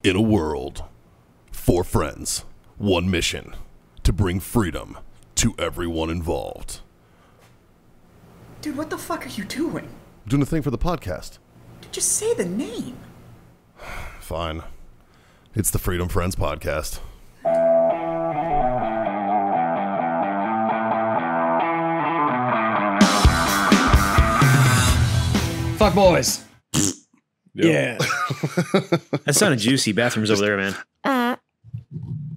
In a world, 4 friends, 1 mission, to bring freedom to everyone involved. Dude, what the fuck are you doing? I'm doing a thing for the podcast. Dude, just say the name. Fine. It's the Freedom Friends Podcast. Fuck boys. Yeah. That sounded juicy. Bathroom's over there, man.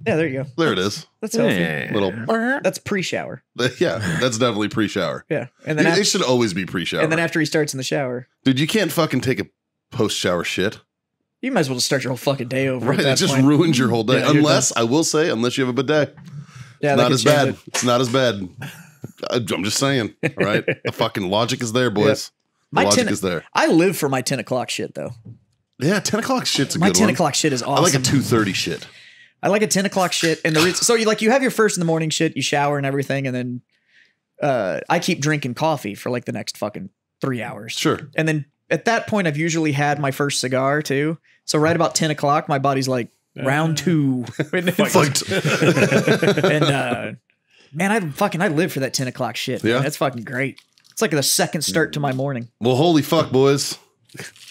Yeah, there you go. There it is. That's healthy. Yeah. Little. That's pre-shower. Yeah, that's definitely pre-shower. Yeah. And then It should always be pre-shower. and then after he starts in the shower, Dude, you can't fucking take a post-shower shit. you might as well just start your whole fucking day over. Right, at it that just point. ruins your whole day. Yeah, you're Unless, I will say, unless you have a bidet. Yeah, It's that not could as change bad. it. It's not as bad. I'm just saying, all right? The fucking logic is there, boys. The My logic 10 is there. I live for my 10 o'clock shit, though. Yeah, 10 o'clock shit's a My good 10 one. o'clock shit is awesome. I like a 2:30 shit. I like a 10 o'clock shit. And the reason, so you have your first in the morning shit, you shower and everything, and then I keep drinking coffee for like the next fucking 3 hours. Sure. And then at that point, I've usually had my first cigar too. So right about 10 o'clock, my body's like round 2. Fucked. And man, I live for that 10 o'clock shit. Yeah? Man. That's fucking great. It's like the second start to my morning. Well, holy fuck, boys.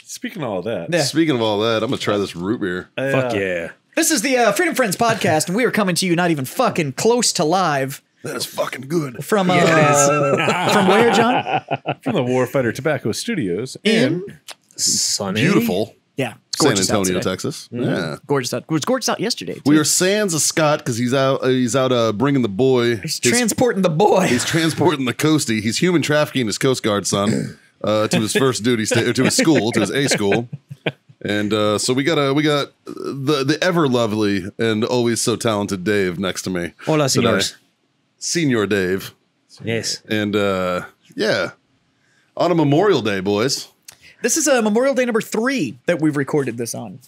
Speaking of all that, Yeah. Speaking of all that, I'm going to try this root beer. Fuck yeah. This is the Freedom Friends podcast, and we are coming to you not even fucking close to live That is fucking good. from from where, John? from the Warfighter Tobacco Studios In Sunny. Beautiful. yeah, it's San gorgeous out Antonio, today. Texas. Yeah. Gorgeous out. It was gorgeous out yesterday. Too. We are sans of Scott because he's out bringing the boy. He's transporting the boy. He's transporting the coastie. He's human trafficking his Coast Guard son to his first duty to his school, to his A school. And so we got the ever lovely and always so talented Dave next to me. Hola, today. señores. Senior Dave. Yes. And yeah, on a Memorial Day, boys. This is Memorial Day number 3 that we've recorded this on.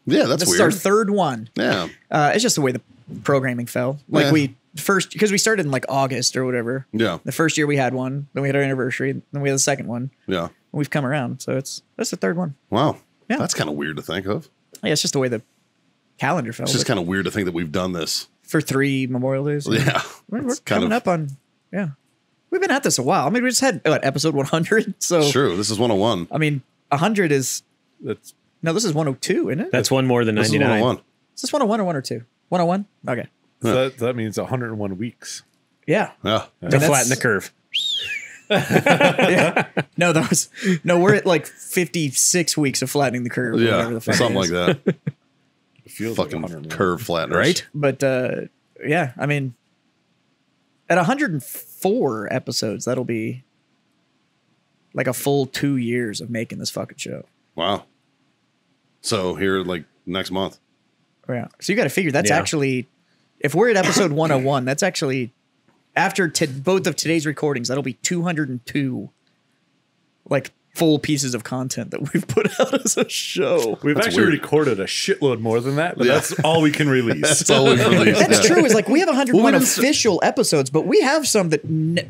Yeah, that's This weird. is our third one. Yeah. It's just the way the programming fell. Like Yeah. because we started in like August or whatever. Yeah. The first year we had one, then we had our anniversary, then we had the second one. Yeah. We've come around, so that's the third one. Wow. Yeah. That's kind of weird to think of. Yeah, it's just the way the calendar fell. It's just but kind of weird to think that we've done this. for 3 Memorial Days. Yeah. We're It's kind coming of up on We've been at this a while. I mean, we just had episode 100. So true. This is 101. I mean, 100 is That's this is 102, isn't it? That's one more than This is 99. 101. Is this 101 or 102? 101? Okay. that means 101 weeks. Yeah. Yeah. To that's- flatten the curve. No, we're at like 56 weeks of flattening the curve. or whatever Yeah. the fuck it Something is. like that. It feels Fucking like 101. curve flatteners. Right? But yeah, I mean, at 104 episodes, that'll be like a full 2 years of making this fucking show. Wow. So here, like next month. Yeah. So you got to figure that's Yeah. actually, if we're at episode 101, that's actually after both of today's recordings, that'll be 202 like full pieces of content that we've put out as a show. We've That's actually weird. recorded a shitload more than that, but Yeah. that's all we can release. That's all we've released. That's Yeah. true. Is like we have 101 Well, we didn't official episodes, but we have some that,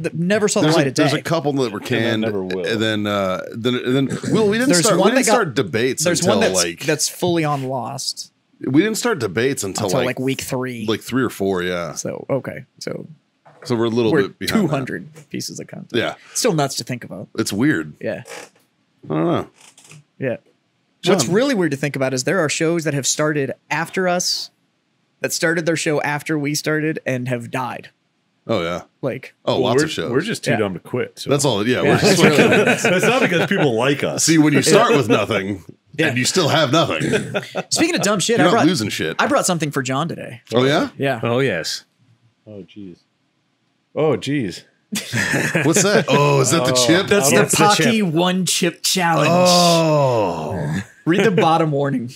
that never saw the light of day. There's a couple that were canned, never will. and then well, we didn't There's start. one We didn't that got- start debates There's until one like that's fully on Lost we didn't start debates until like week 3. like 3 or 4. Yeah, So okay, so so we're a little we're bit behind. 200 pieces of content. Yeah, Still nuts to think about. it's weird. Yeah, I don't know. yeah. John. What's really weird to think about is there are shows that have started after us, that started their show after we started and have died. Oh yeah. Like, Oh, Well, lots we're, of shows. We're just too Yeah. dumb to quit. So. That's all. Yeah. yeah, We're just, it's really weird. It's not because people like us. see, when you start with nothing Yeah. and you still have nothing, Speaking of dumb shit, you're I not brought losing shit. I brought something for John today. Oh yeah. Yeah. Oh, yes. Oh, jeez. Oh, jeez. What's that? Oh, is that the chip? That's Yeah, the it's the Pauqui 1-chip challenge. Oh, Read the bottom warning.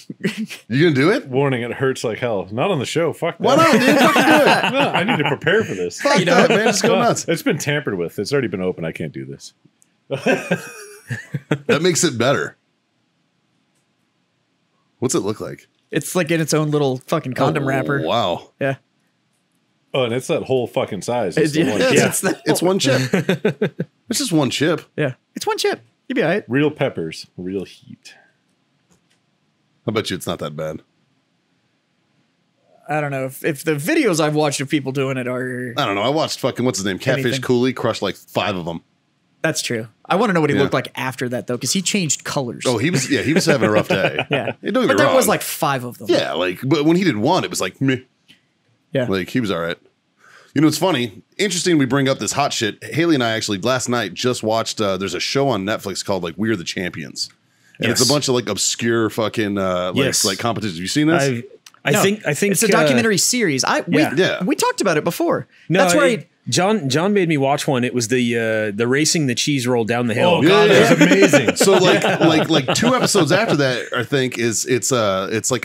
you gonna do it? Warning, it hurts like hell. Not on the show. Fuck that. Why not, dude? Fucking do it. No, I need to prepare for this. Fuck that, man. Just go No, nuts. It's been tampered with. It's already been open. I can't do this. That makes it better. What's it look like? It's like in its own little fucking condom Oh, wrapper. Wow. Yeah. Oh, and it's that whole fucking size. It's the Yeah, one. Yeah, it's the- it's one chip. It's just one chip. Yeah. It's 1 chip. You'll be all right. Real peppers, real heat. I bet you it's not that bad. I don't know if the videos I've watched of people doing it are. I don't know. I watched fucking what's his name, Catfish Anything. Cooley, crushed like 5 of them. That's true. I want to know what he Yeah. looked like after that though, because he changed colors. Oh, he was having a rough day. yeah. Hey, don't get But me there wrong. was like 5 of them. Yeah, like, but when he did one, it was like, meh. Yeah. Like, he was all right. You know, it's funny. Interesting we bring up this hot shit. Haley and I actually last night just watched, there's a show on Netflix called like We Are the Champions. And Yes. it's a bunch of like obscure fucking Yes. like competitions. Have you seen this? I No, think it's a documentary series. Yeah. We talked about it before. No, That's where John made me watch one. It was the racing the cheese roll down the hill. Oh god, Yeah. that was amazing. So like 2 episodes after that, I think it's like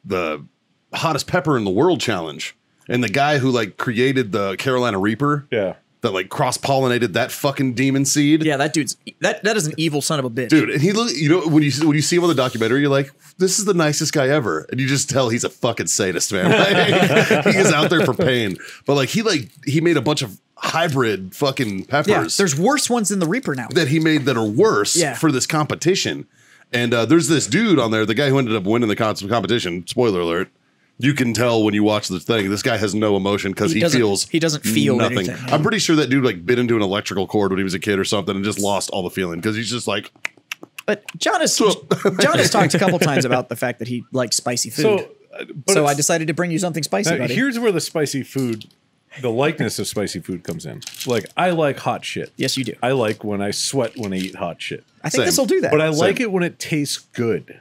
the hottest pepper in the world challenge. And the guy who like created the Carolina Reaper Yeah. that like cross-pollinated that fucking demon seed. Yeah, that dude's that is an evil son of a bitch. Dude, and he look, you know, when you see him on the documentary, you're like, this is the nicest guy ever. And you just tell he's a fucking sadist, man. Like, he is out there for pain. But like he made a bunch of hybrid fucking peppers Yeah, there's worse ones than the Reaper now. that he made that are worse Yeah. for this competition. And there's this dude on there, the guy who ended up winning the competition, spoiler alert. You can tell when you watch the thing, this guy has no emotion because he doesn't feel nothing. anything. I'm pretty sure that dude like bit into an electrical cord when he was a kid or something and just lost all the feeling because he's just like, But John has talked a couple times about the fact that he likes spicy food. So, but So I it's- decided to bring you something spicy, now, buddy. here's where the spicy food, the likeness of spicy food comes in. Like I like hot shit. Yes, you do. I like when I sweat when I eat hot shit. I think Same. this will do that. But I like it when it tastes good.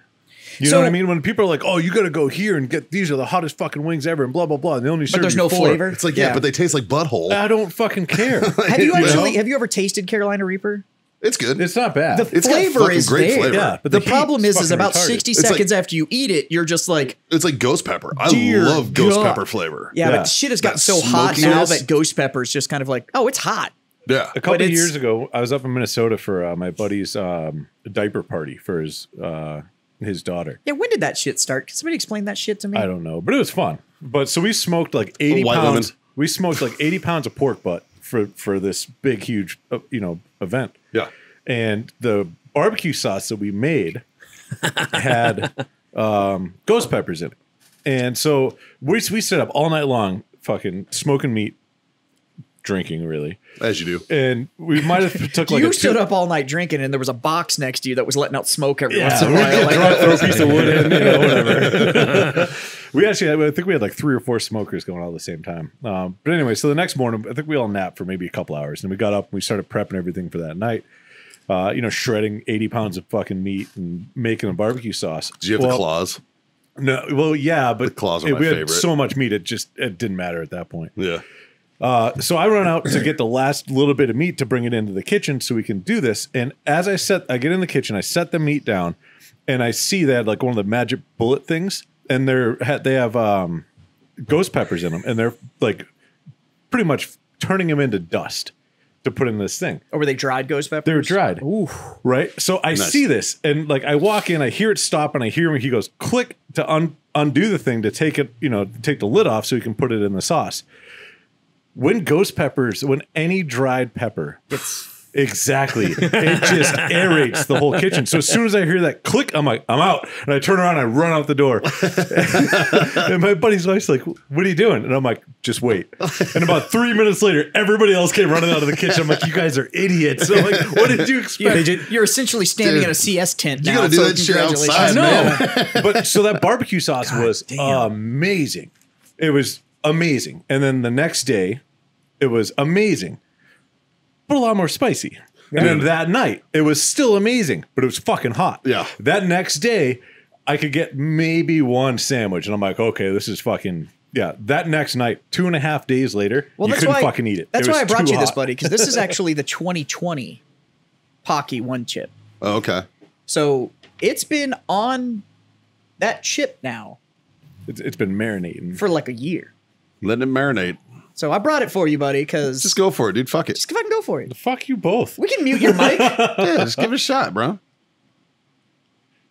You So- know what I mean? When people are like, "Oh, you got to go here and get these are the hottest fucking wings ever," and blah blah blah, and they only serve there's you no 4. flavor? it's like, yeah, but they taste like butthole. I don't fucking care. have you You know? actually have you ever tasted Carolina Reaper? It's good. It's not bad. The It's got flavor fucking is great there. flavor. Yeah, but the the problem heat's is fucking about retarded. 60 It's like- seconds after you eat it, you're just like, It's like ghost pepper. I Dear love ghost God. pepper flavor. yeah, Yeah. but shit has gotten That so hot now smokiness. that ghost pepper is just kind of like, oh, it's hot. Yeah. A couple But of it's- years ago, I was up in Minnesota for my buddy's diaper party for his daughter. Yeah, when did that shit start? Can somebody explain that shit to me? I don't know, but it was fun. But so we smoked like 80 White pounds. lemon. We smoked like 80 pounds of pork butt for this big, huge, event. Yeah. And the barbecue sauce that we made had ghost peppers in it. And so we stayed up all night long, fucking smoking meat, drinking really. As you do. And we might have took like you a stood up all night drinking, and there was a box next to you that was letting out smoke every once Yeah, in a we while. get Like, drunk, throw a piece of wood in, whatever. We actually had, I think we had like 3 or 4 smokers going all at the same time. But anyway, so the next morning, I think we all napped for maybe a couple hours, and we got up and we started prepping everything for that night. Shredding 80 pounds of fucking meat and making a barbecue sauce. Do you have the claws? No, well, yeah, but The claws are my we had favorite. so much meat, it didn't matter at that point. Yeah. So I run out to get the last little bit of meat to bring it into the kitchen so we can do this. And as I get in the kitchen, I set the meat down, and I see they had like one of the magic bullet things, and they have ghost peppers in them, and they're like pretty much turning them into dust to put in this thing. or were they dried ghost peppers? They were dried. Ooh. Right? So I see this, and like I walk in, I hear it stop, and I hear him. He goes, click to undo the thing to take it, take the lid off so you can put it in the sauce. When any dried pepper, exactly, it just aerates the whole kitchen. So as soon as I hear that click, I'm like, I'm out, and I turn around, and I run out the door, and my buddy's wife's like, "What are you doing?" And I'm like, "Just wait." And about 3 minutes later, everybody else came running out of the kitchen. I'm like, "You guys are idiots!" So I'm like, "What did you expect?" You're essentially standing Dude, in a CS tent now. you gotta do so that shit congratulations. outside, I know, but so that barbecue sauce was damn. amazing. It was amazing, and then the next day, it was amazing, but a lot more spicy. And then that night, it was still amazing, but it was fucking hot. Yeah. That next day, I could get maybe one sandwich, and I'm like, okay, this is fucking. Yeah, that next night, 2.5 days later, you that's couldn't why, fucking eat it. That's It why I was brought too you this, hot. buddy, because this is actually the 2020 Pauqi one chip. Oh, okay. So it's been on that chip now It's been marinating. for like a year. Letting it marinate. So I brought it for you, buddy, because Just go for it, dude. Fuck it. just fucking go for it. Fuck you both. We can mute your mic. Yeah, just give it a shot, bro.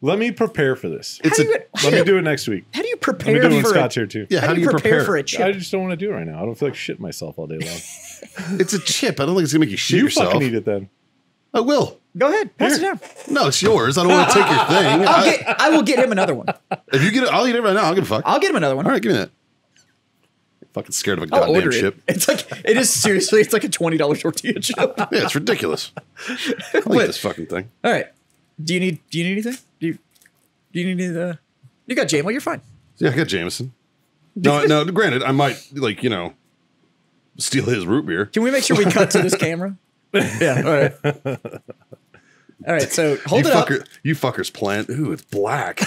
Let me prepare for this. It's do you- Let me do it next week. How do you Let prepare me do it when for Scott's a, here too. Yeah, how do you prepare for a I chip? just don't want to do it right now. I don't feel like shitting myself all day long. It's a chip. I don't think it's gonna make you shit You yourself. fucking eat it then. I will. Go ahead, pass it down. No, it's yours. I don't want to take your thing. I will get him another one. If you get it, I'll eat it right now. I'll give a fuck. I'll get him another one. All right, give me that. Fucking scared of a I'll goddamn order chip. it. It is seriously, it's like a $20 tortilla chip. Yeah, it's ridiculous. I like this fucking thing. All right. Do you need anything? Do you need you got JMO, you're fine. Yeah, I got Jameson. No, granted, I might, like, steal his root beer. Can we make sure we cut to this camera? Yeah, all right. All right, so hold it up. You fuckers plant. Ooh, it's black.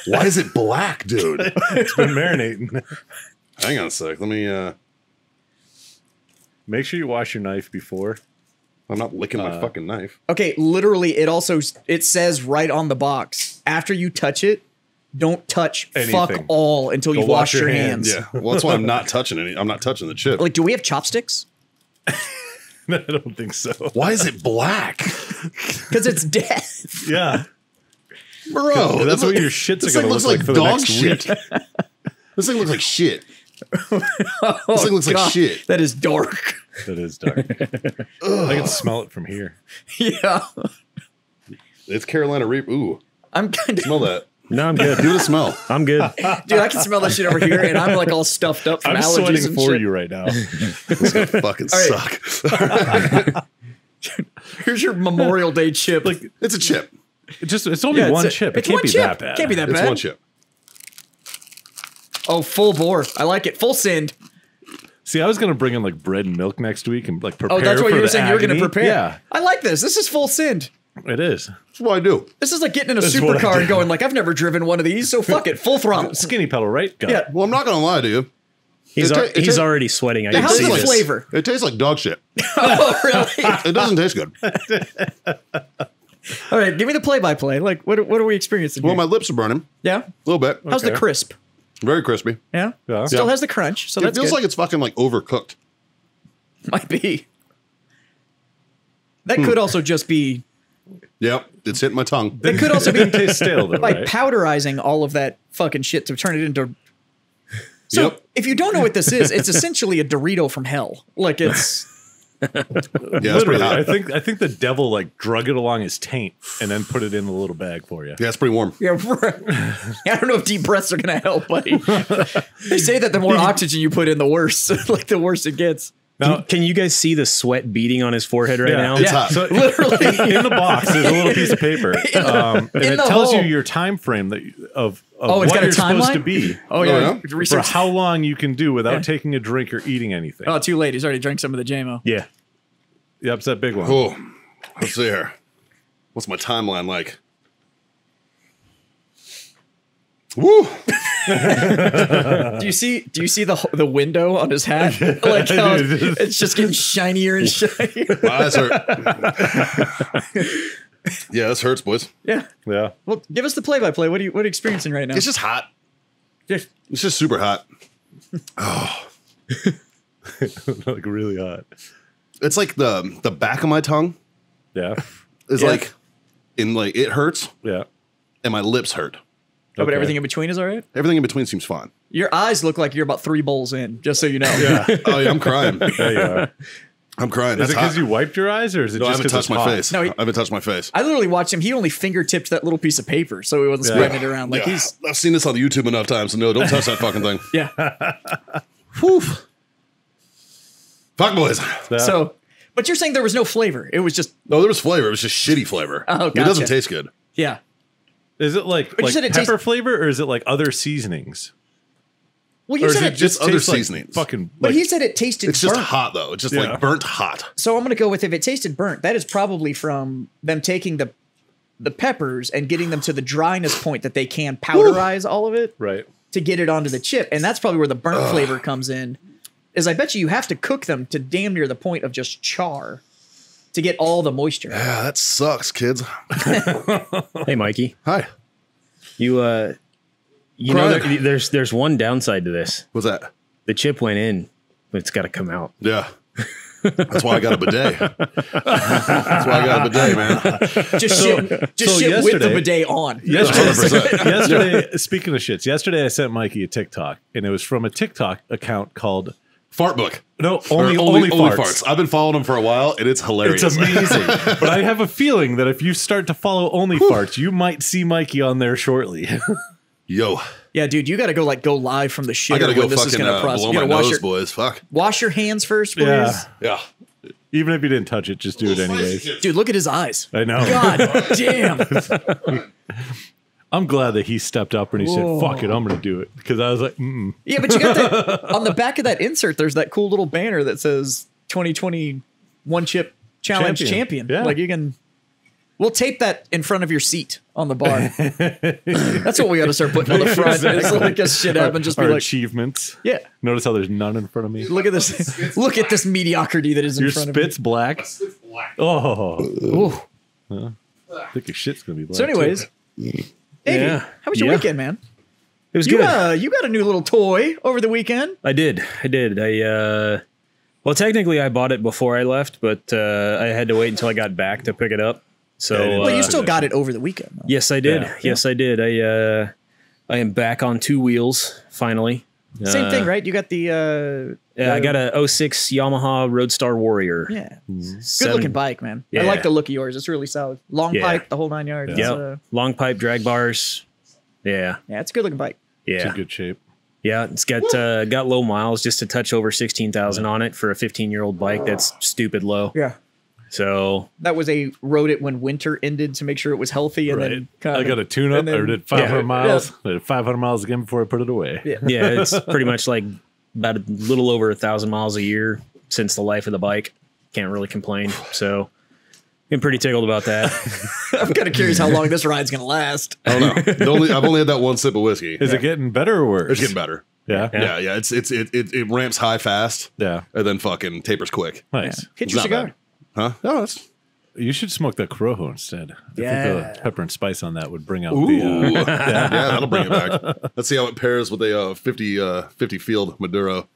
Why is it black, dude? It's been marinating. Hang on a sec. Let me, Make sure you wash your knife before. I'm not licking my fucking knife. Okay, literally, it says right on the box, after you touch it, don't touch fuck Anything. all until you wash your hands. Yeah, well, that's why I'm not touching any. I'm not touching the chip. Like, do we have chopsticks? I don't think so. Why is it black? Because it's dead. Yeah. Bro, That's what your shits are this going thing to looks look like like for the dog next shit. week. This thing looks like shit. This thing looks like God, shit. that is dark. That is dark. I can smell it from here. Yeah. It's Carolina Reaper. Ooh, I'm kind of... smell that. No, I'm good. Give it a smell. I'm good. Dude, I can smell that shit over here, and I'm like all stuffed up from I'm allergies sweating and for shit. you right now. This is gonna fucking All right. suck. Here's your Memorial Day chip. Like, It's a chip. it's only Yeah, one chip. It it's can't one be chip. that bad. Can't be that It's bad. one chip. Oh, full bore. I like it. Full send. See, I was going to bring in like bread and milk next week and like prepare. Oh, that's what for you were the saying. You were going to agony. prepare. Yeah, I like this. This is full send. it is. That's what I do. This is like getting in a This is what I supercar do. and going like, I've never driven one of these, so fuck it, full throttle. Skinny pedal, right? Go. Yeah. Well, I'm not gonna lie to you. He's It tastes- already sweating. I can How's see the this. flavor? It tastes like dog shit. Oh, really? It doesn't taste good. All right, give me the play-by-play. Like, what are we experiencing Well, here? my lips are burning Yeah? a little bit. How's the Okay. crisp? Very crispy. Yeah? Yeah. Still Yeah. has the crunch, so It that's feels good. like it's fucking like overcooked. Might be. That could also just be... Yep, it's hitting my tongue. It could also be Didn't taste stale though, by right? powderizing all of that fucking shit to turn it into... So, Yep. if you don't know what this is, it's essentially a Dorito from hell. Like, it's... Yeah, it's pretty Literally, hot. I think the devil like drug it along his taint and then put it in the little bag for you. Yeah, it's pretty warm. Yeah, I don't know if deep breaths are going to help, buddy. They say that the more oxygen you put in, the worse. Like, the worse it gets. Now, Can you guys see the sweat beating on his forehead right Yeah. now? It's Yeah. hot. so Literally. in the box, there's a little piece of paper, and in it the tells you hole. your time frame of Oh, it's what got a you're supposed timeline? to be Oh, yeah? yeah. for Research. how long you can do without Yeah. taking a drink or eating anything. Oh, too late. He's already drank some of the JMO. Yeah. Yep, it's that big one. Oh, let's see here. What's my timeline like? Woo! Do you see the window on his hat? Like how it's just getting shinier and shinier. My eyes hurt. Yeah, this hurts, boys. Yeah. Yeah, Well, give us the play-by-play. What are you experiencing right now? It's just hot. Just- It's just super hot. like really hot. It's like the back of my tongue Yeah, is Yeah. like it hurts yeah. and my lips hurt. Oh, but Okay. everything in between is all right? Everything in between seems fine. Your eyes look like you're about 3 bowls in, just so you know. Yeah, Oh yeah, I'm crying. there you are. I'm crying. Is That's it because hot. you wiped your eyes, or is it No, I just haven't because touched my face. No, I haven't touched my face. I literally watched him. He only fingertipped that little piece of paper, so he wasn't Yeah. spreading it around. Like Yeah, I've seen this on YouTube enough times to know don't touch that fucking thing. yeah. Whew. Fuck boys. Yeah. So, but you're saying there was no flavor. It was just No, there was flavor. It was just shitty flavor. Oh, It doesn't gotcha. taste good. yeah. Is it like you said it pepper tastes- flavor, or is it like other seasonings? Well, you Or is said it it just other tastes like seasonings. fucking? but like, he said it tasted It's just burnt. hot though. It's just Yeah. like burnt hot. So I'm going to go with if it tasted burnt, that is probably from them taking the peppers and getting them to the dryness point that they can powderize all of it right. to get it onto the chip. And that's probably where the burnt flavor comes in. Is I bet you have to cook them to damn near the point of just char to get all the moisture. Yeah, that sucks, kids. Hey, Mikey. Hi. You know, Crying. there's one downside to this. What's that? The chip went in, but it's got to come out. Yeah. That's why I got a bidet. That's why I got a bidet, man. Just shit with the yesterday- bidet on. Yesterday, speaking of shits, yesterday I sent Mikey a TikTok, and it was from a TikTok account called Fart book. No, Or only farts. I've been following them for a while, and it's hilarious. It's amazing. But I have a feeling that if you start to follow only farts, you might see Mikey on there shortly. Yo, Yeah, dude, you got to go live from the shitter. I gotta go when this is fucking gonna process. blow You my gotta nose, boys. Fuck. wash your hands first, please. Yeah. Yeah. Even if you didn't touch it, just do it anyways. Dude, look at his eyes. I know. God damn. I'm glad that he stepped up and he said, "Fuck it, I'm going to do it." Because I was like, Yeah, but you got that on the back of that insert. There's that cool little banner that says 2020 One Chip Challenge Champion. Yeah. Like you can. We'll tape that in front of your seat on the bar. That's what we got to start putting on the front. It's like a shit happen. Just be our like, achievements. yeah. Notice how there's none in front of me. Look at this. Look at this mediocrity that is in Your front of me. spit's black. It's black. Oh, Ooh. I think your shit's going to be black. So, anyways, Davey, Yeah. how was your Yeah. weekend, man? It was You good. you got a new little toy over the weekend. I did. Well, technically I bought it before I left, but I had to wait until I got back to pick it up. So, Well, you still got it over the weekend, though. yes, I did. Yeah. Yes, I did. I am back on two wheels finally. Same thing, right? You got the Yeah, I got a 06 Yamaha Roadstar Warrior. yeah, good Seven- looking bike, man. I Yeah. like the look of yours. It's really solid. Long Yeah. pipe, the whole 9 yards. It's, Yep. Long pipe drag bars. Yeah. yeah, it's a good looking bike. It's Yeah. in good shape. Yeah, it's got low miles, just a touch over 16,000 on it for a 15-year-old bike. That's stupid low. Yeah, So, that was rode it when winter ended to make sure it was healthy, and Right. then kinda, I got a tune-up. and then- I did 500 Yeah. miles. I did 500 miles again before I put it away. Yeah. yeah, it's pretty much like about a little over 1,000 miles a year since the life of the bike. Can't really complain. So, been pretty tickled about that. I'm kind of curious how long this ride's gonna last. I don't know. I've only had that one sip of whiskey. Is it getting better or worse? It's getting better. Yeah. Yeah, yeah. It ramps high fast. Yeah. And then fucking tapers quick. Nice. Hit It's your not cigar. bad. Huh? No, it's You should smoke that Corojo instead. I Yeah. think the pepper and spice on that would bring out ooh. the. Yeah, that'll bring it back. Let's see how it pairs with a 50 field Maduro.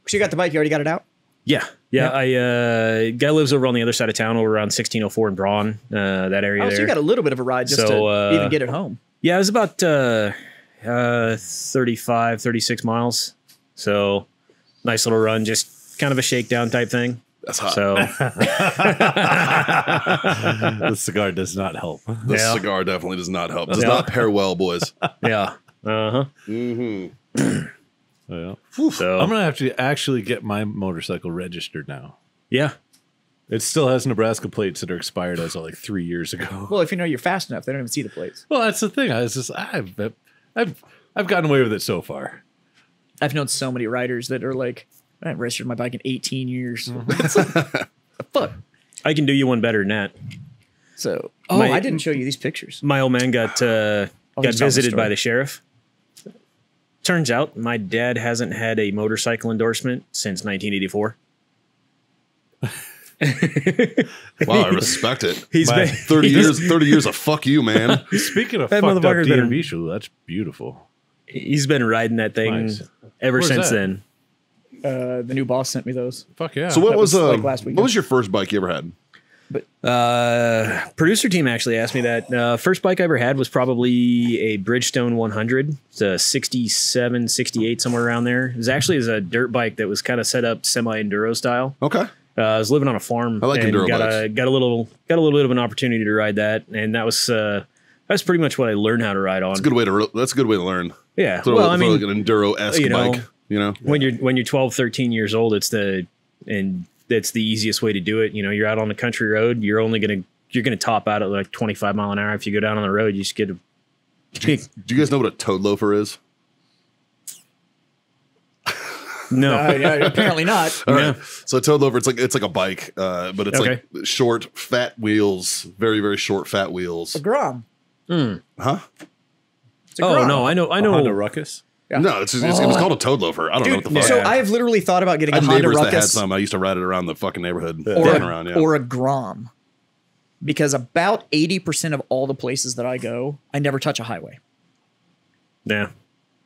So you got the bike. You already got it out. Yeah. I guy lives over on the other side of town, over around 1604 in Braun, that area Oh, there. so you got a little bit of a ride just So, to even get it home. Yeah, it was about 35, 36 miles. So nice little run, just kind of a shakedown type thing. That's hot. So The cigar does not help. The Yeah. cigar definitely does not help. Does Yeah. not pair well, boys. yeah. Uh-huh. Yeah. So I'm gonna have to actually get my motorcycle registered now. yeah. It still has Nebraska plates that are expired as of like 3 years ago. Well, if you know you're fast enough, they don't even see the plates. Well, that's the thing. I've gotten away with it so far. I've known so many riders that are like, I haven't registered my bike in 18 years. Mm-hmm. It's like, the fuck. I can do you one better than that. So, oh, My- I didn't show you these pictures. My old man got just tell the visited by story. the sheriff. Turns out my dad hasn't had a motorcycle endorsement since 1984. Wow, I respect it. He's My- been 30 years of fuck you, man. Speaking of That fucked up motherfucker's been- DMV shoe, that's beautiful. he's been riding that thing Nice. ever Where's since that? then. The new boss sent me those. Fuck yeah. So what That was, was, like, last weekend. what was your first bike you ever had? Producer team actually asked me that. First bike I ever had was probably a Bridgestone 100. It's a 67, 68, somewhere around there. It was actually a dirt bike that was kind of set up semi-enduro style. Okay. I was living on a farm. I like and enduro got bikes. got a little bit of an opportunity to ride that, and that's pretty much what I learned how to ride on. That's a good way to learn. Yeah. Throw, Well, I throw mean, like an enduro-esque you know, bike, you know? when you're 12, 13 years old, that's the easiest way to do it. You know, you're out on the country road. You're gonna top out at like 25 mile an hour. If you go down on the road, you just get a Do you guys know what a toad loafer is? no. Apparently not. All right. So a toad loafer, it's like a bike, but it's Okay. like short, fat wheels, very, very short, fat wheels. A Grom. Huh? It's a Oh Grom. no, I know. Honda Ruckus. Yeah. No, it was called a toad loafer. I don't know what Dude, the fuck. so I have literally thought about getting I a had Honda neighbors that had Ruckus some. I used to ride it around the fucking neighborhood. or, Driving around, yeah. or a Grom. Because about 80% of all the places that I go, I never touch a highway. Yeah.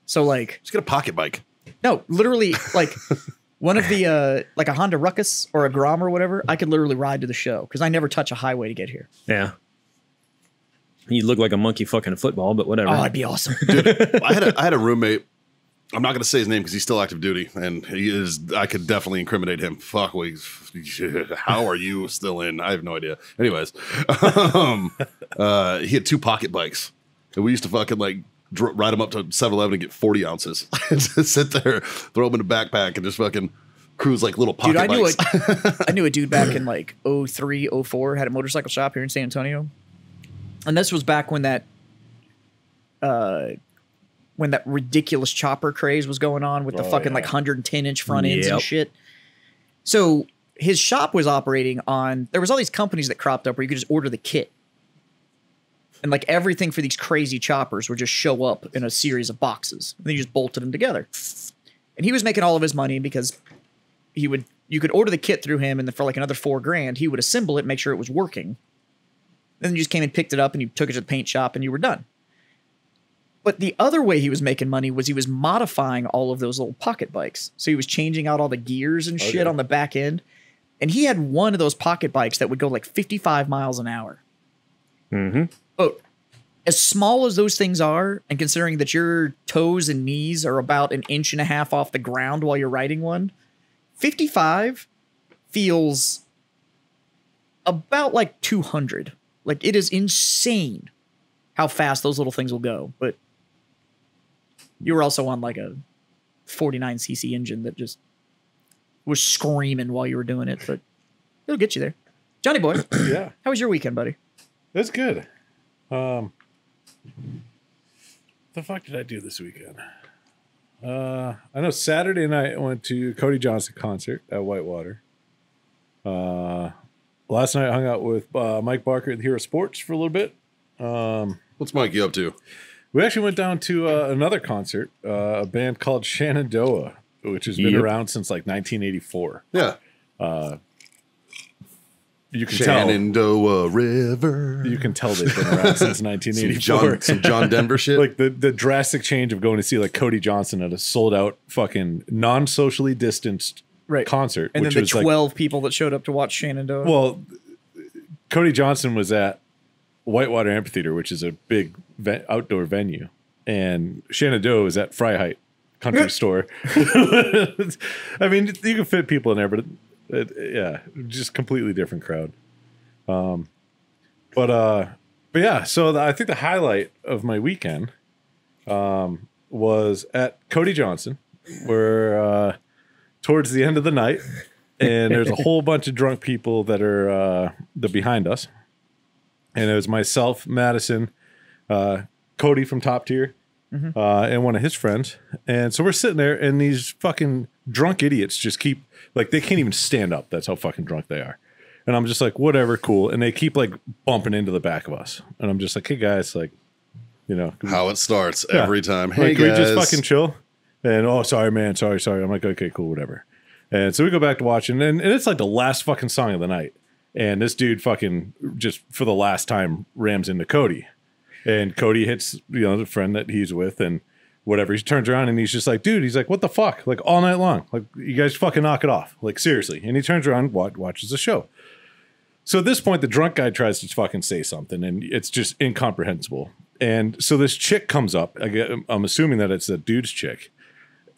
So like, Just get a pocket bike. no, literally like one of the, like a Honda Ruckus or a Grom or whatever, I could literally ride to the show because I never touch a highway to get here. Yeah. You look like a monkey fucking a football, but whatever. Oh, that'd be awesome. I had a roommate. I'm not going to say his name because he's still active duty, and he is. I could definitely incriminate him. Fuck, how are you still in? I have no idea. Anyways, he had two pocket bikes, And we used to fucking like ride them up to 7-Eleven and get 40 ounces. Just sit there, throw them in a backpack, and just fucking cruise like little pocket bikes. I knew a dude back in like 03, 04, had a motorcycle shop here in San Antonio. And this was back when that ridiculous chopper craze was going on with the fucking like 110-inch front ends and shit. So his shop was operating on, there was all these companies that cropped up where you could just order the kit. And like everything for these crazy choppers would just show up in a series of boxes. And then you just bolted them together. And he was making all of his money because you could order the kit through him, and then for like another $4,000, he would assemble it, make sure it was working. Then you just came and picked it up and you took it to the paint shop and you were done. But the other way he was making money was he was modifying all of those little pocket bikes. So he was changing out all the gears and shit on the back end. And he had one of those pocket bikes that would go like 55 miles an hour. Mm-hmm. But as small as those things are, and considering that your toes and knees are about 1.5 inches off the ground while you're riding one, 55 feels about like 200. Like, it is insane how fast those little things will go. But you were also on like a 49cc engine that just was screaming while you were doing it. But it'll get you there. Johnny boy. Yeah. How was your weekend, buddy? That's good. The fuck did I do this weekend? I know Saturday night I went to Cody Johnson concert at Whitewater. Last night I hung out with Mike Barker at the Hero Sports for a little bit. What's Mikey up to? We actually went down to another concert, a band called Shenandoah, which has been around since like 1984. Yeah. You can Shenandoah River. You can tell they've been around since 1984. Some John Denver shit. Like the drastic change of going to see like Cody Johnson at a sold out fucking non-socially distanced concert. And then the 12 people that showed up to watch Shenandoah. Well, Cody Johnson was at Whitewater Amphitheater, which is a big outdoor venue. And Shenandoah was at Freiheit Country Store. I mean, you can fit people in there, but just completely different crowd. But yeah, so I think the highlight of my weekend was at Cody Johnson, where towards the end of the night, and there's a whole bunch of drunk people that are behind us, and it was myself, Madison, Cody from Top Tier, and one of his friends, and so we're sitting there, and these fucking drunk idiots just keep, like, they can't even stand up. That's how fucking drunk they are. And I'm just like, whatever, cool. And they keep like bumping into the back of us. And I'm just like, hey guys, like, you know. How it starts every time. Hey like, guys. Can we just fucking chill? And oh, sorry, man. Sorry. I'm like, okay, cool, whatever. And so we go back to watching. And it's like the last fucking song of the night. And this dude fucking just for the last time rams into Cody. And Cody hits, the friend that he's with and whatever. He turns around and he's just like, dude, he's like, what the fuck? Like all night long. Like, you guys fucking knock it off. Like, seriously. And he turns around, watches the show. So at this point, the drunk guy tries to fucking say something, and it's just incomprehensible. And so this chick comes up. I'm assuming that it's a dude's chick,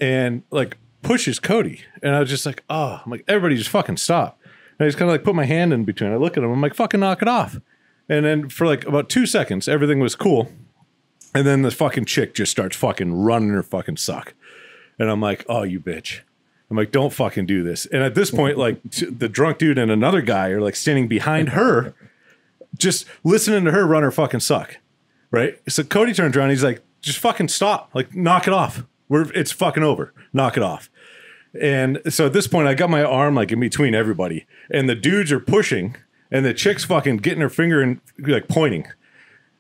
and like pushes Cody. And I was just like, oh, I'm like, everybody just fucking stop. And I just kind of like put my hand in between. I look at him. I'm like, fucking knock it off. And then for like about 2 seconds, everything was cool. And then the fucking chick just starts fucking running her fucking suck. And I'm like, oh, you bitch. I'm like, don't fucking do this. And at this point, like the drunk dude and another guy are like standing behind her, just listening to her run her fucking suck. Right. So Cody turns around. He's like, just fucking stop. Like, knock it off. It's fucking over. Knock it off. And so at this point, I got my arm like in between everybody. And the dudes are pushing. And the chick's fucking getting her finger and like pointing.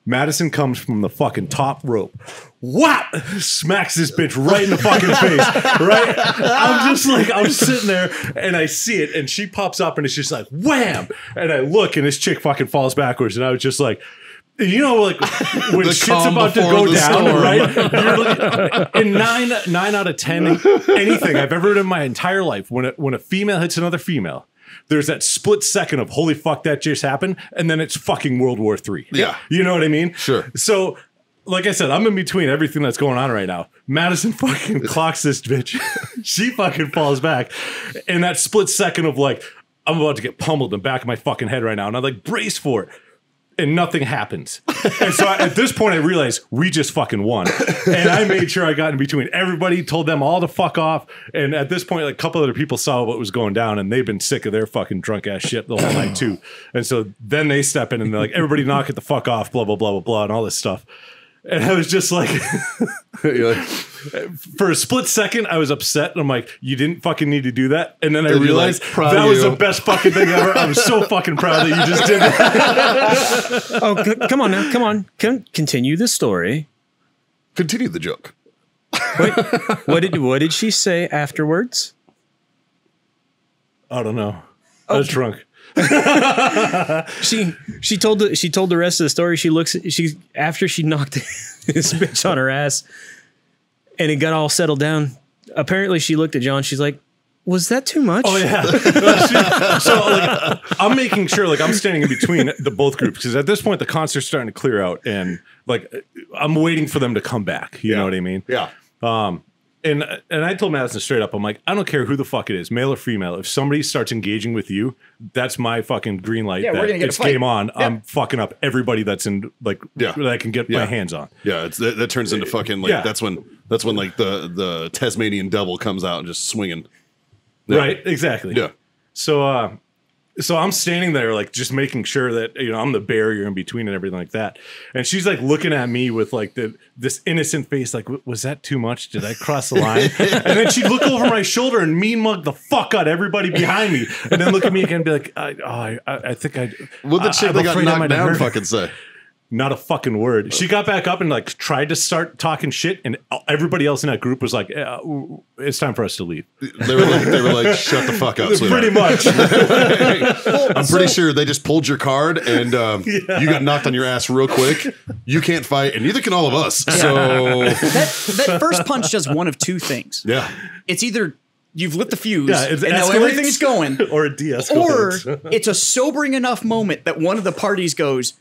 Madison comes from the fucking top rope. Whap! Smacks this bitch right in the fucking face. Right? I'm just like, I'm sitting there and I see it and she pops up and it's just like, wham! And I look and this chick fucking falls backwards and I was just like, like when shit's about to go down, storm. Right? In 9 out of 10, anything I've ever done in my entire life, when a female hits another female, there's that split second of holy fuck that just happened, and then it's fucking World War III. Yeah. You know what I mean? Sure. So, like I said, I'm in between everything that's going on right now. Madison fucking clocks this bitch. She fucking falls back. And that split second of like, I'm about to get pummeled in the back of my fucking head right now. And I like brace for it. and nothing happens. And so at this point, I realized we just fucking won. And I made sure I got in between everybody, told them all to fuck off. And at this point, like, a couple other people saw what was going down, and they've been sick of their fucking drunk ass shit the whole night too. And so then they step in and they're like, everybody knock it the fuck off, blah, blah, blah, blah, blah, and all this stuff. And I was just like, for a split second, I was upset. And I'm like, you didn't fucking need to do that. And then I realized that was the best fucking thing ever. I was so fucking proud that you just did that. Oh, come on now. Come on. Continue the story. Continue the joke. Wait, what did she say afterwards? I don't know. I was drunk. she told the rest of the story. After she knocked this bitch on her ass and it got all settled down, apparently she looked at John. She's like, was that too much? Oh yeah. So like, I'm making sure, like, I'm standing in between the both groups, because at this point the concert's starting to clear out, and like I'm waiting for them to come back. You know what I mean? Yeah. And I told Madison straight up, I'm like, I don't care who the fuck it is, male or female. If somebody starts engaging with you, that's my fucking green light. Yeah, we're gonna get it's a fight. game on. Yeah. I'm fucking up everybody that's in, like, that I can get my hands on. Yeah, that turns into fucking, like, that's when like the Tasmanian devil comes out and just swinging. Yeah. Right, exactly. Yeah. So I'm standing there, like, just making sure that, you know, I'm the barrier in between and everything like that. And she's like looking at me with like this innocent face, like, was that too much? Did I cross the line? And then she'd look over my shoulder and mean mug the fuck out everybody behind me, and then look at me again and be like, I think I. What did the chick that got knocked down fucking say? Not a fucking word. She got back up and like tried to start talking shit, and everybody else in that group was like, "It's time for us to leave." They were like, "Shut the fuck up." Pretty much. I'm pretty sure they just pulled your card, and you got knocked on your ass real quick. You can't fight, and neither can all of us. So that first punch does one of two things. Yeah, it's either you've lit the fuse, and now everything's going, or it de-escalates, or it's a sobering enough moment that one of the parties goes,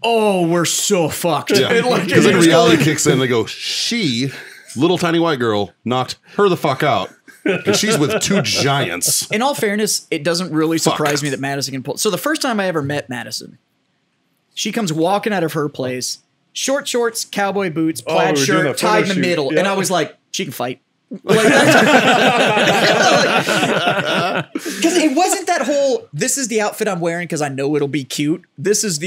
"Oh, we're so fucked." Yeah. Because then reality kicks in. They go, "She, little tiny white girl, knocked her the fuck out, and she's with two giants." In all fairness, it doesn't really surprise me that Madison can pull. So the first time I ever met Madison, she comes walking out of her place, short shorts, cowboy boots, plaid shirt, tied in the middle, and I was like, "She can fight." Like, because it wasn't that whole, "This is the outfit I'm wearing because I know it'll be cute." This is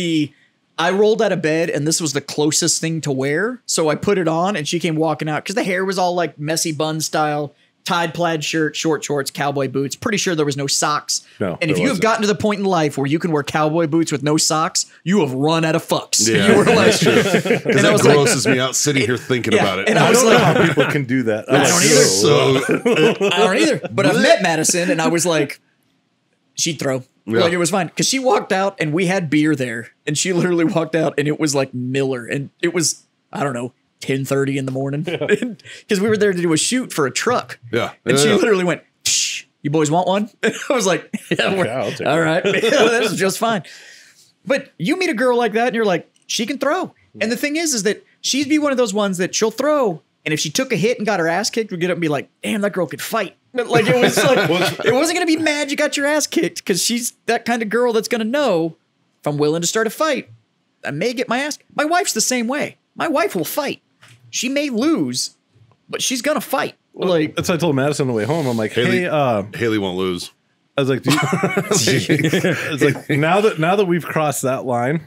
I rolled out of bed and this was the closest thing to wear. So I put it on and she came walking out because the hair was all like messy bun style, tied plaid shirt, short shorts, cowboy boots. Pretty sure there was no socks. No, and if you have gotten to the point in life where you can wear cowboy boots with no socks, you have run out of fucks. Yeah, you were like, because that grosses me out sitting here thinking about it. And I was like, how people can do that. I don't either. But I've met Madison and I was like, she'd throw. Yeah. Like, it was fine. Because she walked out and we had beer there. And she literally walked out and it was like Miller. And it was, I don't know, 10:30 in the morning. Because we were there to do a shoot for a truck. Yeah. And she literally went, "Shh, you boys want one?" And I was like, "Yeah, I'll take all right. This is just fine." But you meet a girl like that and you're like, she can throw. And the thing is that she'd be one of those ones that she'll throw. And if she took a hit and got her ass kicked, we'd get up and be like, "Damn, that girl could fight." But like, it was like, it wasn't going to be mad you got your ass kicked, because she's that kind of girl that's going to know, if I'm willing to start a fight, I may get my ass. My wife's the same way. My wife will fight. She may lose, but she's going to fight. Well, like, that's what I told Madison on the way home. I'm like, Haley won't lose. I was like, it's like, now that we've crossed that line,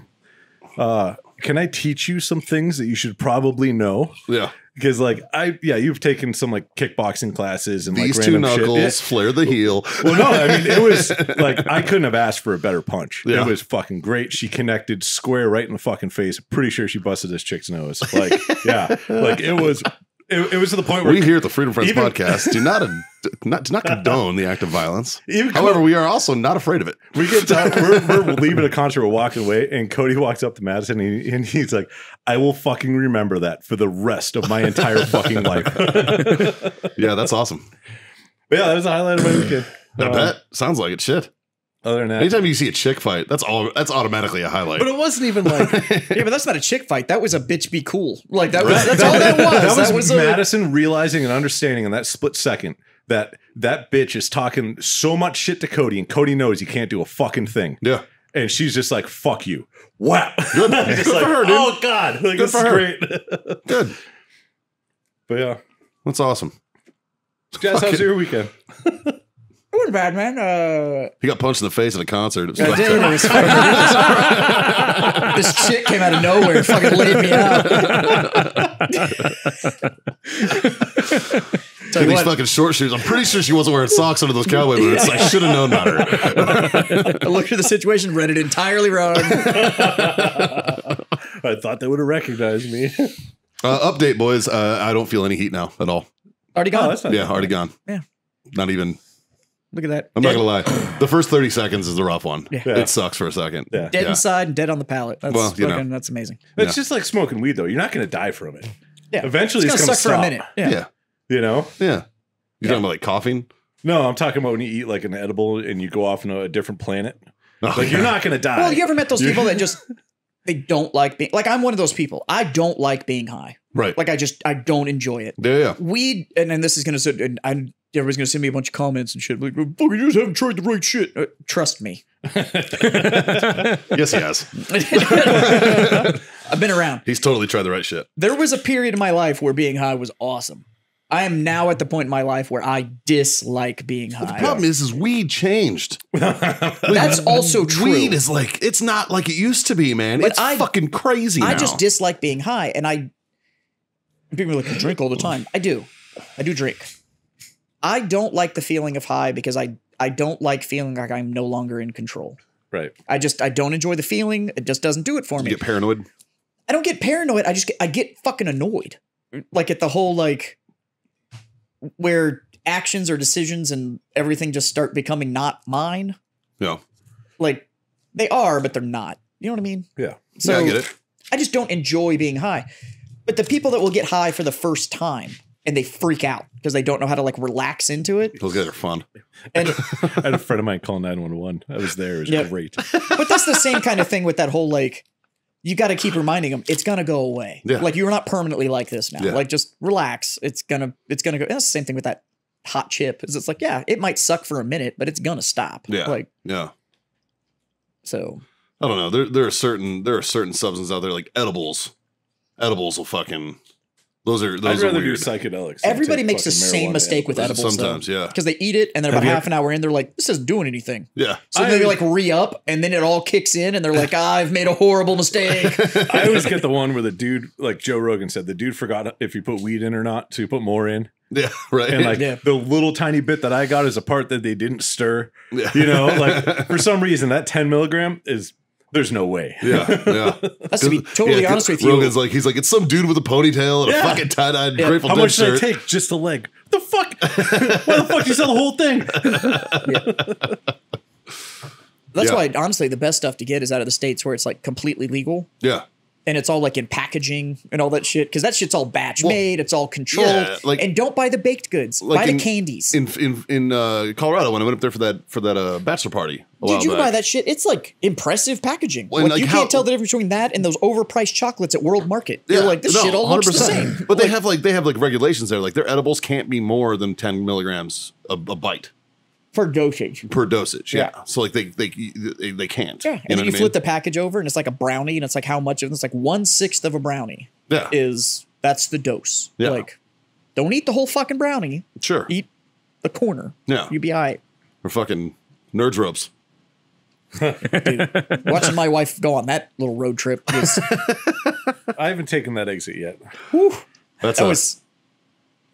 can I teach you some things that you should probably know? Yeah. Because like you've taken some like kickboxing classes and these like two random knuckles, shit. flare the heel. Well, no, I mean, it was like, I couldn't have asked for a better punch. Yeah. It was fucking great. She connected square right in the fucking face. Pretty sure she busted this chick's nose. Like, yeah, like it was to the point where we here at the Freedom Friends podcast do not condone the act of violence. However, we are also not afraid of it. We get done, we're leaving a concert, we're walking away, and Cody walks up to Madison and he's like, "I will fucking remember that for the rest of my entire fucking life." Yeah, that's awesome. But yeah, that was the highlight of my weekend. I bet. Sounds like it. Shit. Other than that, anytime you see a chick fight, that's automatically a highlight. But it wasn't even like, yeah, but that's not a chick fight. That was a bitch be cool. Like that's all that was. That was Madison realizing and understanding in that split second that bitch is talking so much shit to Cody, and Cody knows he can't do a fucking thing. Yeah. and she's just like, "Fuck you." Wow. Good. Just Good like, for her, dude. oh God. Like, Good this for is her. great. Good. But yeah. That's awesome. Jazz, how's your weekend? It wasn't bad, man. He got punched in the face at a concert. It was I fucked did. up. It was fucking this chick came out of nowhere and fucking laid me out. Tell you These what, fucking short shoes. I'm pretty sure she wasn't wearing socks under those cowboy boots. I should have known better. I looked at the situation, read it entirely wrong. I thought they would have recognized me. Update, boys. I don't feel any heat now at all. Already gone. Oh, that's not Yeah, already gone. Yeah. Not even. Look at that. I'm not gonna lie. The first 30 seconds is the rough one. Yeah. It sucks for a second. Yeah. Dead Yeah. inside and dead on the palate. That's Well, you know. fucking, that's amazing. It's just like smoking weed, though. You're not going to die from it. Yeah. Eventually, it's it's gonna going to suck stop. for a minute. Yeah. Yeah. You know? Yeah. You talking about like coughing? No, I'm talking about when you eat like an edible and you go off on a different planet. Oh, Like, you're not going to die. Well, you ever met those people that just they don't like being like I'm one of those people. I don't like being high. Right. Like I don't enjoy it. Yeah. Weed, and then this is gonna sit, and everybody's gonna send me a bunch of comments and shit. Like, fuck, you just haven't tried the right shit. Trust me, Yes, he has. I've been around. He's totally tried the right shit. There was a period in my life where being high was awesome. I am now at the point in my life where I dislike being high. The problem is weed changed. That's also true. Weed is like, it's not like it used to be, man. But It's I- fucking crazy now. I just dislike being high, and people are like, I drink all the time. I do drink. I don't like the feeling of high because I don't like feeling like I'm no longer in control. Right. I don't enjoy the feeling. It just doesn't do it for You me. get paranoid. I don't get paranoid. I get fucking annoyed. Like at the whole like where actions or decisions and everything just start becoming not mine. Yeah. Like they are, but they're not. You know what I mean? Yeah. So Yeah, I get it. I just don't enjoy being high. But the people that will get high for the first time and they freak out because they don't know how to like relax into it. Those guys are fun. And I had a friend of mine call 911. I was there. It was Yep. great. but that's the same kind of thing with that whole like you got to keep reminding them it's gonna go away. Yeah. Like you're not permanently like this now. Yeah. Like just relax. It's gonna go. That's the same thing with that hot chip. Is it's like yeah, it might suck for a minute, but it's gonna stop. Yeah. Like Yeah. so. I don't know. There are certain substances out there like edibles. Edibles will fucking. Those I'd are rather do weird. psychedelics. than Everybody take makes the fucking same marijuana mistake with edibles. Sometimes, yeah. Because they eat it and then about Have you- half an hour in, they're like, this isn't doing anything. Yeah. So then they like re-up and then it all kicks in and they're like, I've made a horrible mistake. I always get the one where the dude, like Joe Rogan said, the dude forgot if you put weed in or not, so you put more in. Yeah. Right. And like Yeah. the little tiny bit that I got is a part that they didn't stir. Yeah. You know, like for some reason that 10 milligram is, there's no way. Yeah. Yeah. That's to be totally Yeah, honest with you. Rogan's like, he's like, it's some dude with a ponytail and Yeah. a fucking tie-dyed Yeah. Grateful How Dead much did I shirt. take? Just the leg. The fuck? Why the fuck do you sell the whole thing? That's Yeah. why, honestly, the best stuff to get is out of the States where it's like completely legal. Yeah. And it's all like in packaging and all that shit. Because that shit's all batch made. It's all controlled. yeah, like- and don't buy the baked goods. Like buy the in- candies. In Colorado when I went up there for that bachelor party. Did you buy that shit? It's like impressive packaging. Well, Like, like you how- can't tell the difference between that and those overpriced chocolates at World Market. You're like, this shit all looks the same. But they have like regulations there. Like their edibles can't be more than 10 milligrams a bite For dosage. per dosage. Yeah. Yeah. So like they can't. Yeah. You And know then you what I flip the package over and it's like a brownie and it's like how much of it? It's like 1/6 of a brownie mean? Yeah. that's the dose. Yeah. Like, don't eat the whole fucking brownie. Sure. Eat the corner. Yeah. You'll be all right. Or fucking nerds ropes. Watching my wife go on that little road trip was I haven't taken that exit yet. That's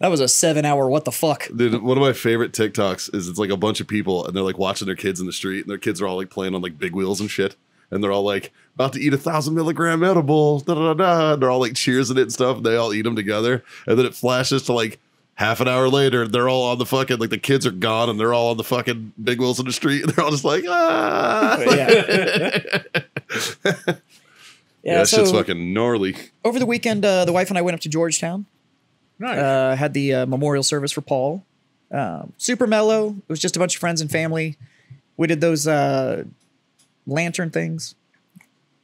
that was a 7-hour what the fuck. Dude, one of my favorite TikToks is it's like a bunch of people and they're like watching their kids in the street and their kids are all like playing on like big wheels and shit. And they're all like about to eat 1,000 milligram edible. Da, da, da, da. And they're all like cheersing it and stuff. And they all eat them together. And then it flashes to like half an hour later. They're all on the fucking, like the kids are gone and they're all on the fucking big wheels in the street. And they're all just like, ah. Yeah. Yeah, that shit's so fucking gnarly. over the weekend, the wife and I went up to Georgetown. Nice. Had the memorial service for Paul. Super mellow. It was just a bunch of friends and family. We did those lantern things,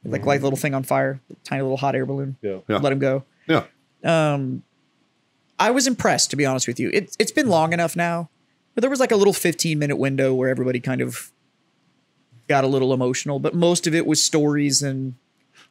like light a little thing on fire, tiny little hot air balloon. Yeah. Yeah. Let him go. Yeah. I was impressed, to be honest with you. It's been long enough now, but there was like a little 15-minute window where everybody kind of got a little emotional, but most of it was stories and.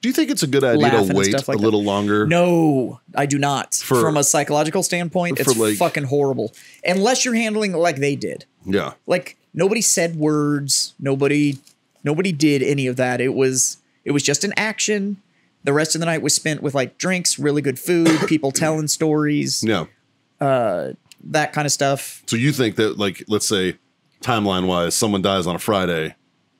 Do you think it's a good idea to wait a little longer? No, I do not. From a psychological standpoint, it's fucking horrible. Unless you're handling it like they did. Yeah. Like nobody said words. Nobody did any of that. It was just an action. The rest of the night was spent with like drinks, really good food, people telling stories. Yeah. That kind of stuff. So you think that, like, let's say timeline wise, someone dies on a Friday,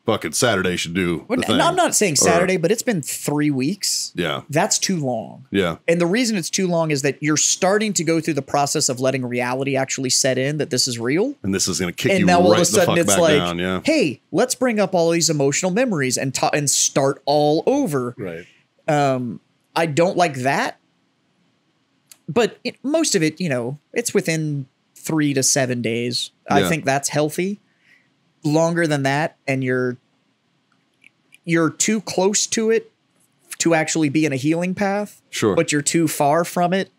fucking Saturday should do the thing. I'm not saying Saturday, but it's been 3 weeks. Yeah. That's too long. Yeah. And the reason it's too long is that you're starting to go through the process of letting reality actually set in that this is real. And this is going to kick and you now right all of a the sudden fuck it's back like, down. Yeah. Hey, let's bring up all these emotional memories and start all over. Right. I don't like that. But most of it, it's within 3 to 7 days. Yeah. I think that's healthy. Longer than that, and you're too close to it to actually be in a healing path. Sure. But you're too far from it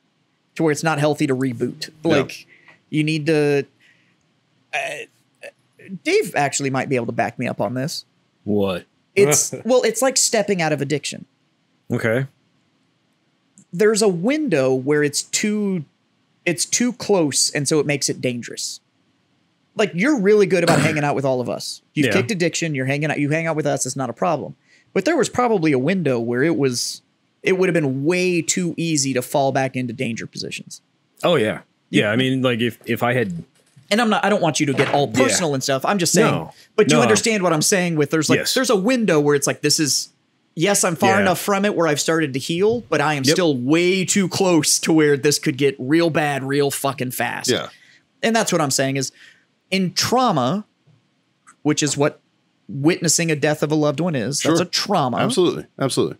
to where it's not healthy to reboot. Like, you need to... Dave actually might be able to back me up on this. What? It's like stepping out of addiction. Okay. There's a window where it's too close, and so it makes it dangerous. Like, you're really good about hanging out with all of us. You've kicked addiction. You hang out with us. It's not a problem. But there was probably a window where it would have been way too easy to fall back into danger positions. Oh yeah. Yeah. I mean, like if I had, and I don't want you to get all personal and stuff. I'm just saying, but you understand what I'm saying with there's a window where it's like, this is, yes, I'm far enough from it where I've started to heal, but I am still way too close to where this could get real bad, real fucking fast. Yeah. And that's what I'm saying is, in trauma, which is what witnessing a death of a loved one is, that's a trauma. Absolutely. Absolutely.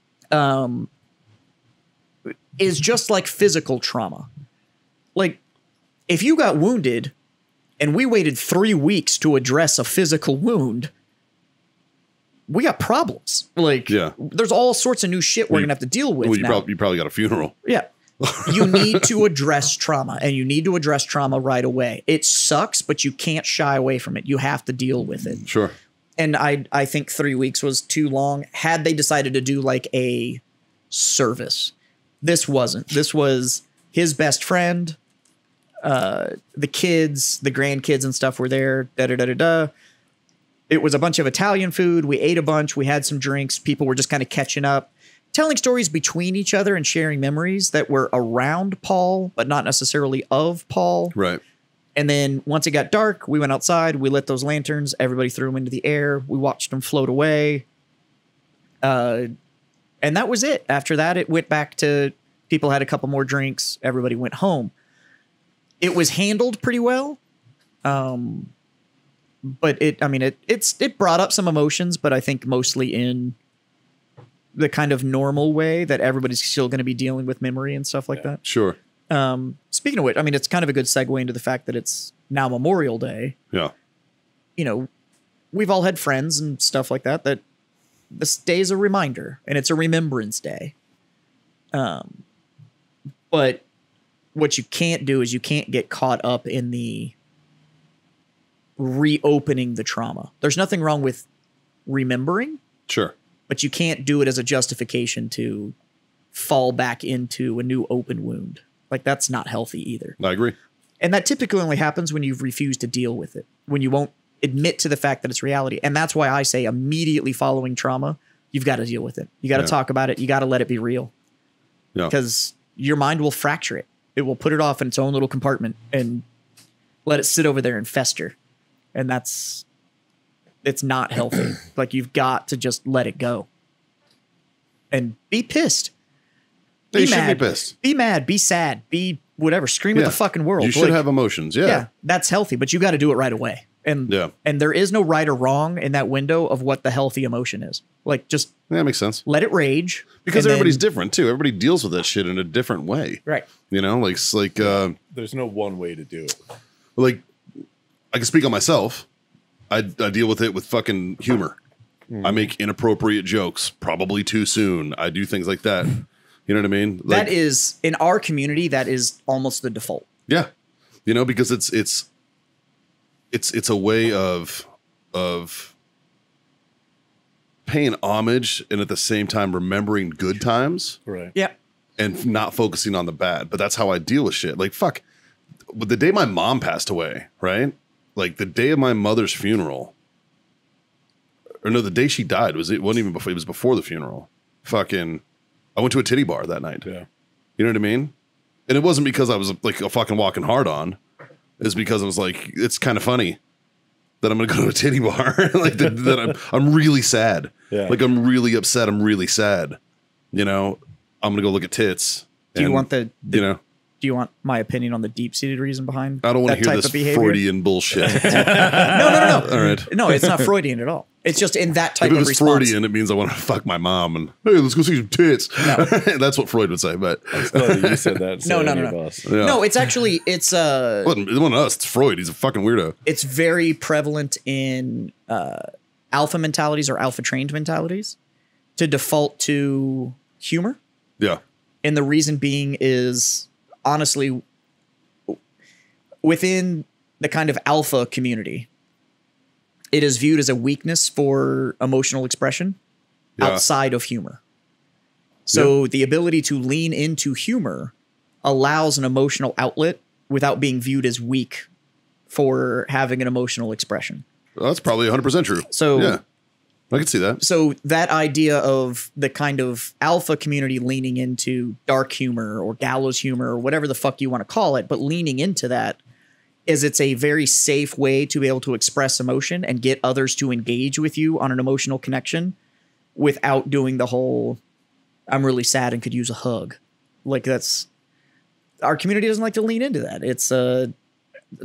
Is just like physical trauma. Like, if you got wounded and we waited 3 weeks to address a physical wound, we got problems. Like, there's all sorts of new shit we're going to have to deal with. Well, you probably got a funeral. Yeah. You need to address trauma, and you need to address trauma right away. It sucks, but you can't shy away from it. You have to deal with it. Sure. And I think 3 weeks was too long. Had they decided to do like a service, this wasn't. This was his best friend. The kids, the grandkids and stuff were there. It was a bunch of Italian food. We ate a bunch. We had some drinks. People were just kind of catching up, telling stories between each other and sharing memories that were around Paul, but not necessarily of Paul. Right. And then once it got dark, we went outside. We lit those lanterns. Everybody threw them into the air. We watched them float away. And that was it. After that, it went back to people had a couple more drinks. Everybody went home. It was handled pretty well. But it brought up some emotions, but I think mostly in the kind of normal way that everybody's still going to be dealing with memory and stuff like that. Sure. Speaking of which, I mean, it's kind of a good segue into the fact that it's now Memorial Day. Yeah. We've all had friends and stuff like that this day is a reminder and it's a remembrance day. But what you can't do is you can't get caught up in the reopening the trauma. There's nothing wrong with remembering. Sure. But you can't do it as a justification to fall back into a new open wound. Like, that's not healthy either. I agree. And that typically only happens when you've refused to deal with it, when you won't admit to the fact that it's reality. And that's why I say immediately following trauma, you've got to deal with it. You got to talk about it. You got to let it be real. Yeah. Because your mind will fracture it. It will put it off in its own little compartment and let it sit over there and fester. And it's not healthy. Like, you've got to just let it go and be pissed. You should be pissed. Be mad. Be sad. Be whatever. Scream at the fucking world. You should have emotions. Yeah. Yeah. That's healthy, but you got to do it right away. And there is no right or wrong in that window of what the healthy emotion is. Like, just that makes sense. Let it rage. Because everybody's different too. Everybody deals with that shit in a different way. Right. There's no one way to do it. Like, I can speak on myself. I deal with it with fucking humor. I make inappropriate jokes, probably too soon. I do things like that. You know what I mean? Like, that is, in our community, that is almost the default. Yeah. Because it's a way of paying homage and at the same time remembering good times. Right. Yeah. And not focusing on the bad. But that's how I deal with shit. Like, fuck. But the day my mom passed away, right? Like the day of my mother's funeral. Or no, the day she died it wasn't even before, it was before the funeral. Fucking, I went to a titty bar that night. Yeah. You know what I mean? And it wasn't because I was like a fucking walking hard on. It's because I was like, it's kind of funny that I'm going to go to a titty bar. Like that I'm really sad. Yeah. Like I'm really upset. I'm really sad. You know, I'm going to go look at tits. Do you and, want the you know, do you want my opinion on the deep-seated reason behind I don't want that to hear type this of behavior? Freudian bullshit. No. All right. No, it's not Freudian at all. It's just in that type If it of was response. Freudian, it means I want to fuck my mom and hey, let's go see some tits. No. That's what Freud would say. But Glad that you said that. No. yeah. No, it's actually it wasn't us. It's Freud. He's a fucking weirdo. it's very prevalent in alpha mentalities or alpha trained mentalities to default to humor. Yeah. And the reason being is honestly within the kind of alpha community, it is viewed as a weakness for emotional expression outside of humor. So the ability to lean into humor allows an emotional outlet without being viewed as weak for having an emotional expression. Well, that's probably 100% true. So yeah, I can see that. So that idea of the kind of alpha community leaning into dark humor or gallows humor or whatever the fuck you want to call it, but leaning into that is it's a very safe way to be able to express emotion and get others to engage with you on an emotional connection without doing the whole, I'm really sad and could use a hug. Like that's, our community doesn't like to lean into that. It's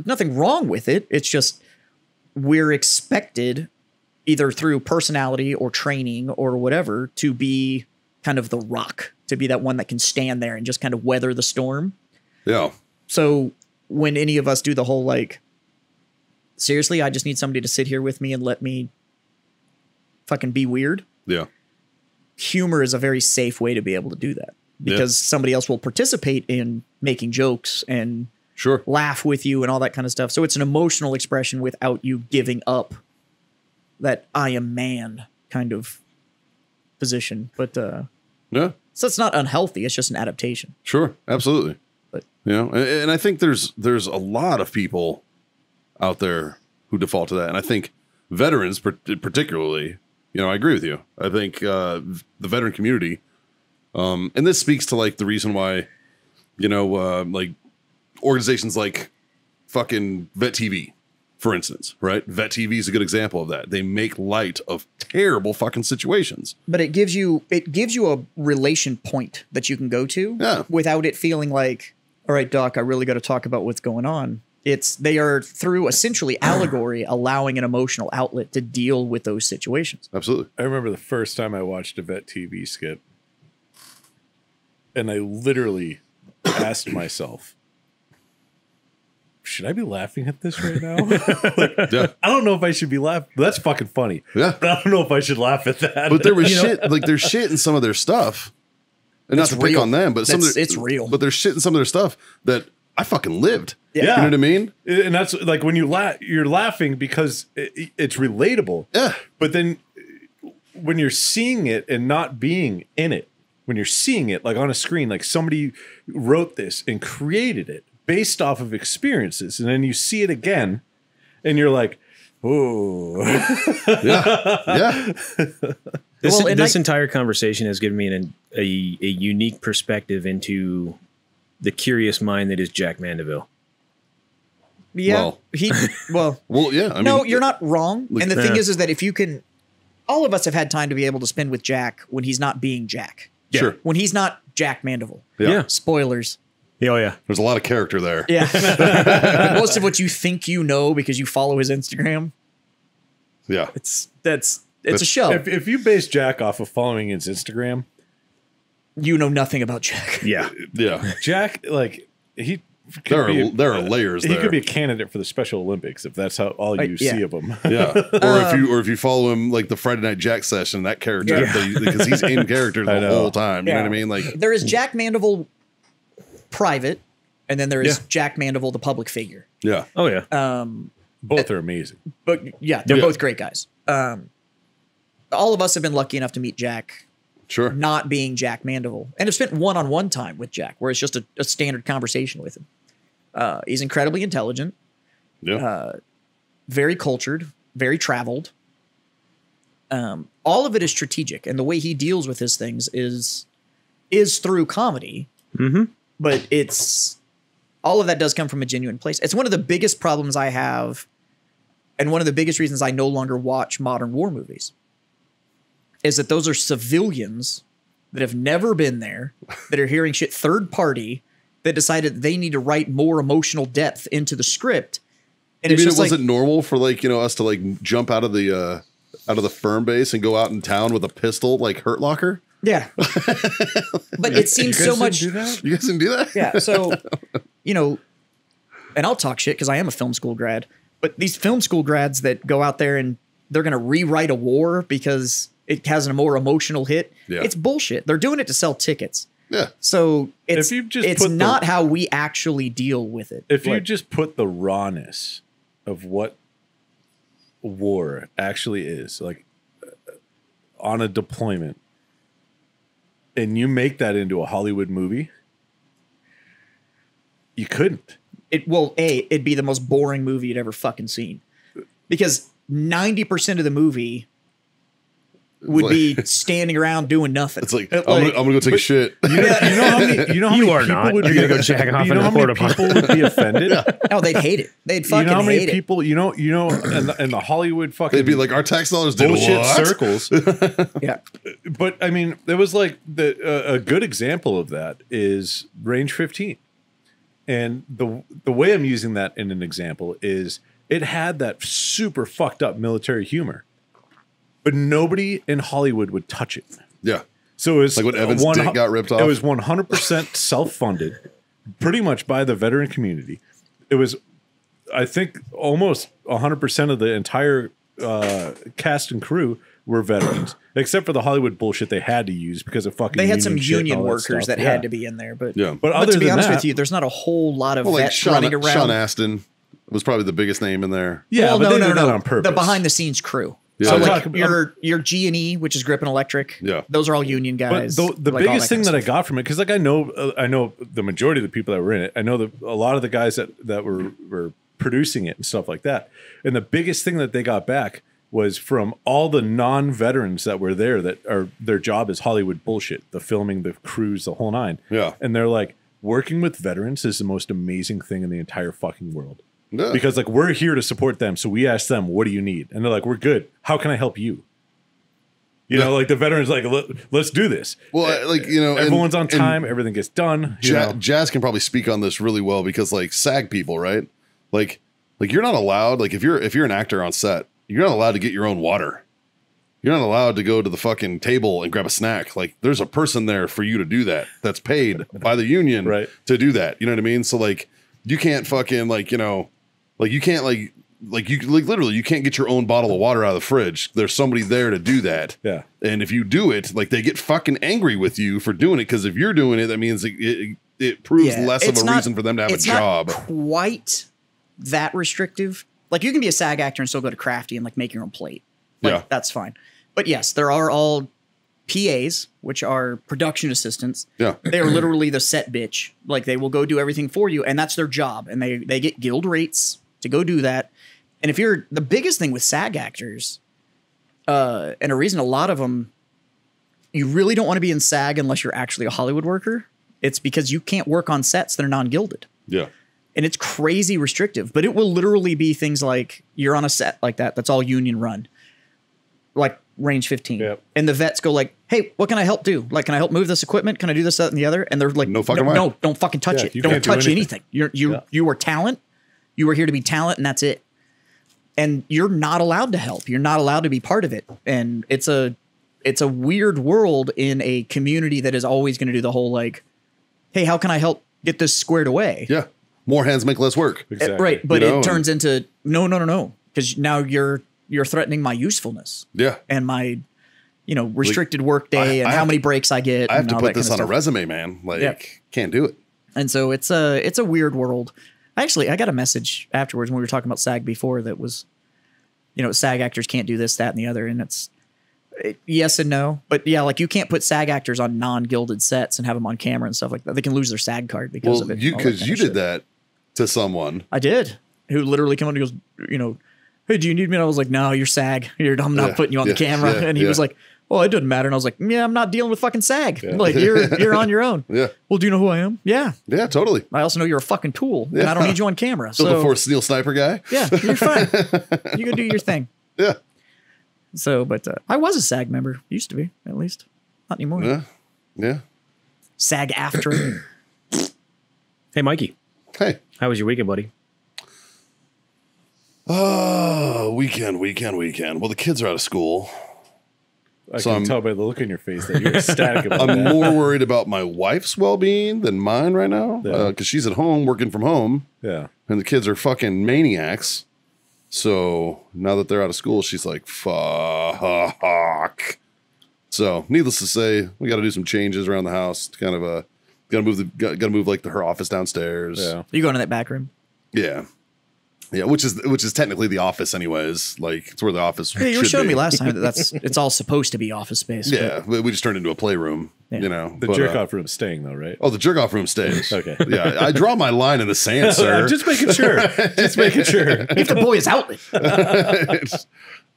nothing wrong with it. It's just, we're expected either through personality or training or whatever to be kind of the rock, to be that one that can stand there and just kind of weather the storm. Yeah. So when any of us do the whole like, seriously, I just need somebody to sit here with me and let me fucking be weird. Yeah. Humor is a very safe way to be able to do that because somebody else will participate in making jokes and Sure. laugh with you and all that kind of stuff. So it's an emotional expression without you giving up that I am man kind of position. But Yeah. so it's not unhealthy. It's just an adaptation. Sure. Absolutely. But You know, and I think there's a lot of people out there who default to that. And I think veterans particularly, you know, I agree with you. I think the veteran community, and this speaks to like the reason why, you know, like organizations like fucking Vet TV, for instance, right? Vet TV is a good example of that. They make light of terrible fucking situations. But it gives you a relation point that you can go to without it feeling like, all right, Doc, I really got to talk about what's going on. They are through essentially allegory allowing an emotional outlet to deal with those situations. Absolutely. I remember the first time I watched a Vet TV skit, and I literally asked myself, should I be laughing at this right now? Yeah. I don't know if I should be laughing. That's fucking funny. Yeah. But I don't know if I should laugh at that. But there was shit, like there's shit in some of their stuff. And not It's to pick real. on them, but It's real. But there's shit in some of their stuff that I fucking lived. Yeah. You know what I mean? And that's like when you you're laughing because it's relatable. Yeah. But then when you're seeing it and not being in it, when you're seeing it like on a screen, like somebody wrote this and created it based off of experiences, and then you see it again and you're like, oh. Yeah. This entire conversation has given me a unique perspective into the curious mind that is Jack Mandeville. Yeah. Well, yeah. I mean, no, you're not wrong. And the thing Yeah. is that if you can, all of us have had time to be able to spend with Jack when he's not being Jack. Sure. When he's not Jack Mandeville. Yeah. Spoilers. Oh, yeah. There's a lot of character there. Yeah. Most of what you think you know because you follow his Instagram, Yeah. it's a show. If you base Jack off of following his Instagram, You know nothing about Jack. Yeah. Yeah. Jack, like, he There are layers he there. could be a candidate for the Special Olympics if that's how all you yeah. see of him. Yeah. Or if you follow him like the Friday Night Jack session, that character, because he's in character the whole time. You know what I mean? Like There is Jack Mandeville private, and then there is Jack Mandeville, the public figure. yeah. Oh, yeah. Both are amazing. But yeah, they're both great guys. all of us have been lucky enough to meet Jack. Sure. Not being Jack Mandeville, and have spent one-on-one time with Jack, where it's just a standard conversation with him. He's incredibly intelligent. Yeah. Very cultured, very traveled. All of it is strategic, and the way he deals with his things is through comedy. Mm-hmm. But all of that does come from a genuine place. It's one of the biggest problems I have, and one of the biggest reasons I no longer watch modern war movies, is that those are civilians that have never been there, that are hearing shit third party, that decided they need to write more emotional depth into the script. And it wasn't normal for us to jump out of the firm base and go out in town with a pistol like Hurt Locker? Yeah. But it seems so much. You guys didn't do that? Yeah. So, and I'll talk shit because I am a film school grad, but these film school grads that go out there and they're going to rewrite a war because it has a more emotional hit. Yeah. It's bullshit. They're doing it to sell tickets. Yeah. So it's not how we actually deal with it. If you just put the rawness of what war actually is, like on a deployment, and you make that into a Hollywood movie, you couldn't. It'd be the most boring movie you'd ever fucking seen, because 90% of the movie would be standing around doing nothing. It's like, I'm gonna go take a shit. You know how many people You're gonna go jack off in the porta potty. People would be offended. Oh, they'd hate it. They'd fucking hate it. You know how many people, and the Hollywood fucking, they'd be like, our tax dollars did bullshit what? circles. Yeah. But I mean, there was like a good example of that is Range 15. And the way I'm using that in an example is it had that super fucked up military humor, but nobody in Hollywood would touch it. Yeah. So it was like when Evan's dick got ripped off. It was 100% self-funded, pretty much by the veteran community. It was, I think, almost 100% of the entire cast and crew were veterans, except for the Hollywood bullshit they had to use because of fucking. They had some union union workers that had to be in there, but But to be honest with you, there's not a whole lot of vets running around. Sean Astin was probably the biggest name in there. Yeah, well, but they no, did that on purpose. The behind the scenes crew. Yeah. So like your G&E, which is Grip and Electric. Yeah, those are all union guys. But the biggest thing that I got from it, because like I know the majority of the people that were in it. I know a lot of the guys that were producing it and stuff like that. And the biggest thing that they got back was from all the non-veterans that were there that are their job is Hollywood bullshit, the filming, the crews, the whole nine. Yeah. And they're like, working with veterans is the most amazing thing in the entire fucking world. Yeah. Because like we're here to support them. So we ask them, what do you need? And they're like, we're good. How can I help you? You know, like the veterans like, let's do this. Well, like, everyone's on time. Everything gets done. Jazz can probably speak on this really well because like SAG people, right? Like you're not allowed, like if you're an actor on set, you're not allowed to get your own water. You're not allowed to go to the fucking table and grab a snack. Like there's a person there for you to do that. That's paid by the union to do that. You know what I mean? So like you can't fucking you can't literally you can't get your own bottle of water out of the fridge. There's somebody there to do that. Yeah. And if you do it, like they get fucking angry with you for doing it because if you're doing it, that means it proves less of a reason for them to have a job. It's not quite that restrictive. Like you can be a SAG actor and still go to Crafty and like make your own plate. Like, that's fine. But yes, there are all PAs, which are production assistants. Yeah. They are literally the set bitch. Like they will go do everything for you, and that's their job. And they get guild rates to go do that. And if you're the biggest thing with SAG actors, and a reason a lot of them, you really don't want to be in SAG unless you're actually a Hollywood worker. It's because you can't work on sets that are non-gilded. Yeah. And it's crazy restrictive, but it will literally be things like you're on a set like that. That's all union run, like Range 15. Yep. And the vets go like, hey, what can I help do? Like, can I help move this equipment? Can I do this, that, and the other? And they're like, no fucking way. No, don't fucking touch it. Don't touch anything. You are talent. You are here to be talent, and that's it. And you're not allowed to help. You're not allowed to be part of it. And it's a weird world in a community that is always going to do the whole like, hey, how can I help get this squared away? Yeah. More hands make less work. Exactly. Right. But it turns into no. Because now you're threatening my usefulness. Yeah. And my, restricted work day and how many breaks I get. I have to put this on a stuff. resume, man. Like, can't do it. And so it's a weird world. Actually, I got a message afterwards when we were talking about SAG before that was, SAG actors can't do this, that, and the other. And Yes and no, but yeah, like you can't put SAG actors on non-gilded sets and have them on camera and stuff like that. They can lose their SAG card because of it. Because you did that to someone. I did. Who literally came on and goes, hey, do you need me? And I was like, no, you're SAG. I'm not putting you on the camera. And he was like, well, it doesn't matter. And I was like, yeah, I'm not dealing with fucking SAG. Like you're on your own. Yeah. Well, do you know who I am? Yeah. Yeah, totally. I also know you're a fucking tool, and I don't need you on camera. So before Steel Sniper guy. Yeah, you're fine. You go do your thing. Yeah. So, but I was a SAG member. Used to be, at least. Not anymore. Yeah. Yeah. SAG after. Hey, Mikey. Hey. How was your weekend, buddy? Oh, weekend. Well, the kids are out of school. I can tell by the look in your face that you're ecstatic about I'm that. more worried about my wife's well-being than mine right now. Because she's at home working from home. Yeah. And the kids are fucking maniacs. So now that they're out of school, she's like, fuck. So needless to say, we got to do some changes around the house. Kind of got to move like her office downstairs. Yeah. You going to that back room? Yeah. Yeah, which is technically the office anyways. Like it's where the office Yeah, you were should showing be. me last time that it's all supposed to be office space. Yeah, we just turned into a playroom, Yeah. The jerk off room's staying though, right? Oh, the jerk off room stays. Okay. Yeah, I draw my line in the sand, sir. Just making sure. Just making sure. Give the boy his outlet.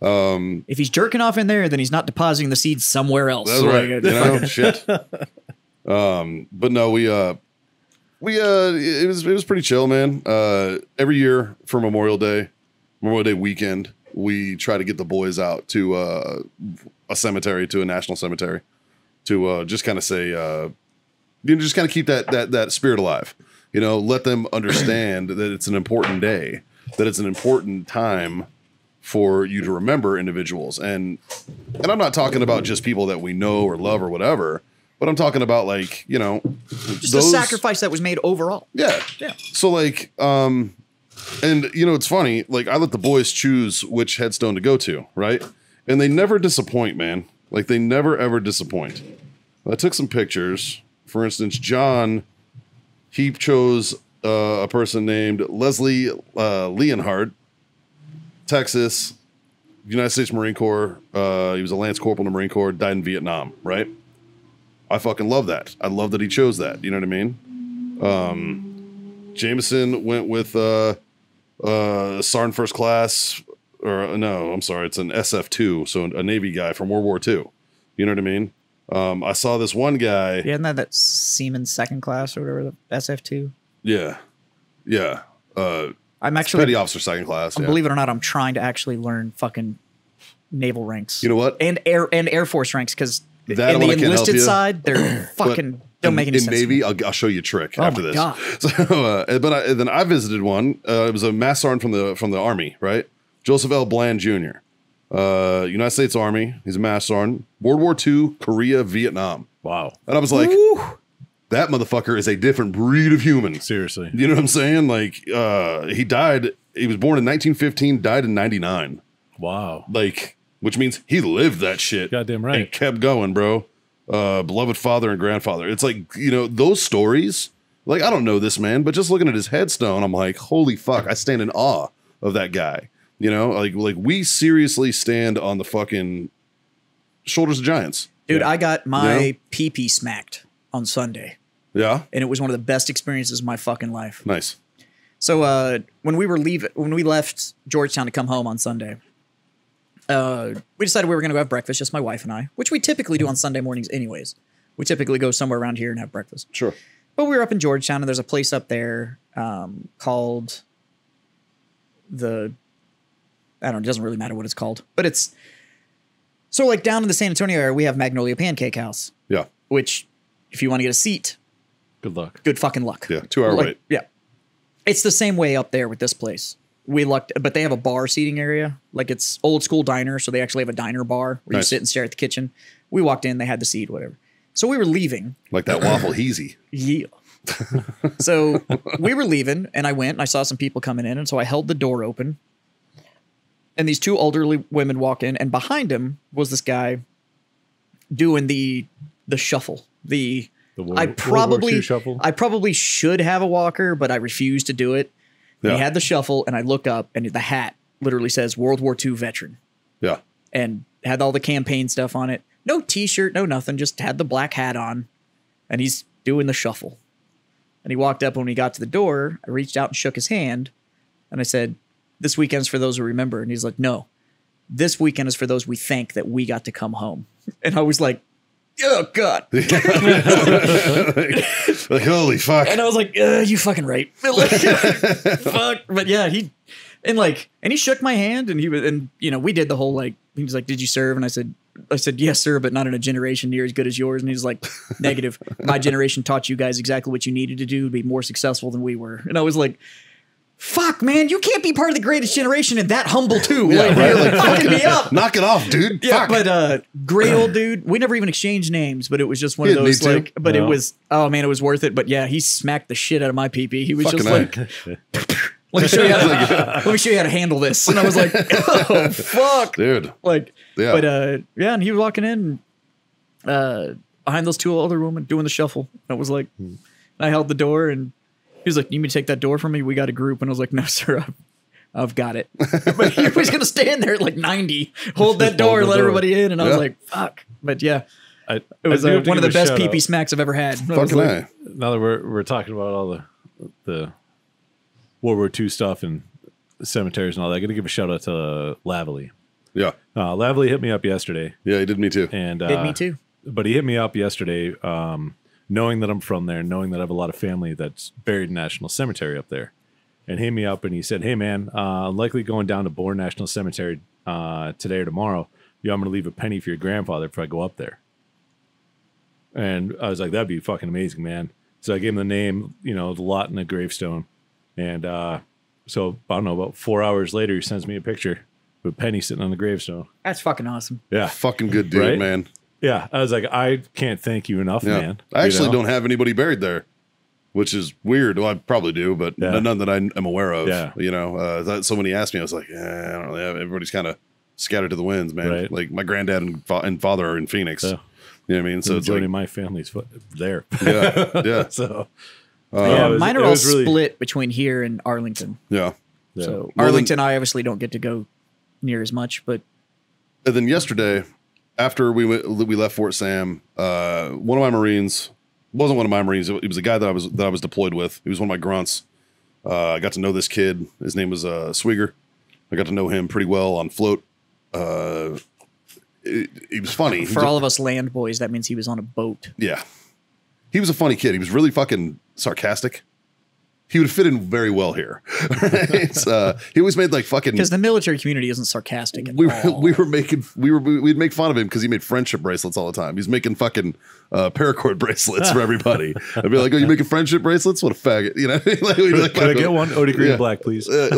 If he's jerking off in there, then he's not depositing the seeds somewhere else. That's right. Shit. But no, it was pretty chill, man. Every year for Memorial Day weekend, we try to get the boys out to a cemetery, to a national cemetery, to just kind of say, just kind of keep that spirit alive. Let them understand that it's an important day, that it's an important time for you to remember individuals. And I'm not talking about just people that we know or love or whatever. But I'm talking about just the sacrifice that was made overall. Yeah. Yeah. So and it's funny, like I let the boys choose which headstone to go to, right? And they never disappoint, man. Like they never ever disappoint. I took some pictures. For instance, John, he chose a person named Leslie Leonhardt, Texas, United States Marine Corps. He was a Lance Corporal in the Marine Corps, died in Vietnam, right? I fucking love that. I love that he chose that. You know what I mean? Jameson went with Sergeant First Class, or no, I'm sorry, it's an SF2, so a Navy guy from World War II. You know what I mean? I saw this one guy. Yeah, isn't that Seaman Second Class or whatever, the SF2? Yeah. Yeah. I'm actually Petty Officer Second Class. Yeah. Believe it or not, I'm trying to actually learn fucking naval ranks. You know what? And Air Force ranks, because in the I can't help enlisted you. side, they're fucking don't make any sense. In Navy, I'll show you a trick after this. God. So, then I visited one. It was a Master Sergeant from the Army, right? Joseph L. Bland Jr. United States Army. He's a Master Sergeant. World War II, Korea, Vietnam. Wow. And I was like, Ooh. that motherfucker is a different breed of human. Seriously. You know what I'm saying? Like, he died. He was born in 1915, died in 99. Wow. Like, which means he lived that shit. Goddamn right. And kept going, bro. Beloved father and grandfather. It's like, those stories, like, I don't know this man, but just looking at his headstone, I'm like, holy fuck, I stand in awe of that guy. Like we seriously stand on the fucking shoulders of giants. Dude, I got my pee-pee smacked on Sunday. Yeah. And it was one of the best experiences of my fucking life. Nice. So when we left Georgetown to come home on Sunday, we decided we were going to go have breakfast, just my wife and I, which we typically do on Sunday mornings anyways. We typically go somewhere around here and have breakfast. Sure. But we were up in Georgetown, and there's a place up there called I don't know, it doesn't really matter what it's called. But it's, so like down in the San Antonio area, we have Magnolia Pancake House. Yeah. Which, if you want to get a seat, good luck. Good fucking luck. Yeah, 2 hour wait. Yeah. It's the same way up there with this place. We lucked, but they have a bar seating area. Like it's old school diner, so they actually have a diner bar where you sit and stare at the kitchen. We walked in, they had the seat, whatever. So we were leaving. Like that waffle heezy. Yeah. So we were leaving, and I went and I saw some people coming in, and so I held the door open. And these two elderly women walk in, and behind him was this guy doing the shuffle. I probably should have a walker, but I refused to do it. Yeah. He had the shuffle, and I look up, and the hat literally says World War II veteran. Yeah. And had all the campaign stuff on it. No T-shirt, no nothing. Just had the black hat on, and he's doing the shuffle. And he walked up when we got to the door. I reached out and shook his hand, and I said, "This weekend's for those who remember." And he's like, "No, this weekend is for those we thank that we got to come home." And I was like, "Oh God!" Like, holy fuck! And I was like, "You fucking right." Like, fuck. But yeah, he shook my hand, and we did the whole like. He was like, "Did you serve?" And I said, "Yes, sir, but not in a generation near as good as yours." And he was like, "Negative. My generation taught you guys exactly what you needed to do to be more successful than we were." And I was like, fuck, man, you can't be part of the greatest generation and that humble too. Yeah, right? You're fucking me up. Knock it off, dude. Yeah, Fuck. but great old dude. We never even exchanged names, but it was just one of those like. But it was, oh man, it was worth it. But yeah, he smacked the shit out of my pee-pee. He was fucking just like, let me show you how to handle this. And I was like, oh fuck, dude. Like, yeah. But yeah, and he was walking in behind those two other women doing the shuffle. I was like, I held the door and. He was like, "You need me to take that door from me? We got a group." And I was like, "No, sir, I've got it." But he was going to stand there at like 90, hold that door, let everybody in. And I was like, fuck. But yeah, it was one of the best pee-pee smacks I've ever had. Fucking like, now that we're talking about all the World War II stuff and cemeteries and all that, I got to give a shout out to Lavely. Yeah. Lavely hit me up yesterday. Yeah, he did me too. And hit me too. But he hit me up yesterday, knowing that I'm from there, knowing that I have a lot of family that's buried in National Cemetery up there. And hit me up and he said, "Hey man, I'm likely going down to Bourne National Cemetery today or tomorrow. I'm going to leave a penny for your grandfather if I go up there." And I was like, "That'd be fucking amazing, man." So I gave him the name, the lot and the gravestone. And so I don't know, about 4 hours later, he sends me a picture with a penny sitting on the gravestone. That's fucking awesome. Yeah. Fucking good dude, Right? man. Yeah. I was like, I can't thank you enough, man. I actually don't have anybody buried there, which is weird. Well, I probably do, but none that I am aware of. Yeah. So when he asked me, I was like, I don't really have. Everybody's kind of scattered to the winds, man. Right. Like my granddad and father are in Phoenix. Yeah. You know what I mean? So it's majority like, of my family's there. yeah, yeah. So mine are all split between here and Arlington. Yeah. So Arlington, I obviously don't get to go near as much, but. And then yesterday, after we left Fort Sam, one of my Marines wasn't one of my Marines. He was a guy that I was deployed with. He was one of my grunts. I got to know this kid. His name was Swigger. I got to know him pretty well on float. He was funny. For all of us land boys, that means he was on a boat. Yeah. He was a funny kid. He was really fucking sarcastic. He would fit in very well here. Right? He always made like fucking, because the military community isn't sarcastic at all. We'd make fun of him because he made friendship bracelets all the time. He's making fucking paracord bracelets for everybody. I'd be like, "Oh, you making friendship bracelets? What a faggot!" You know? Like, can I get one? Odie green black, please. Right?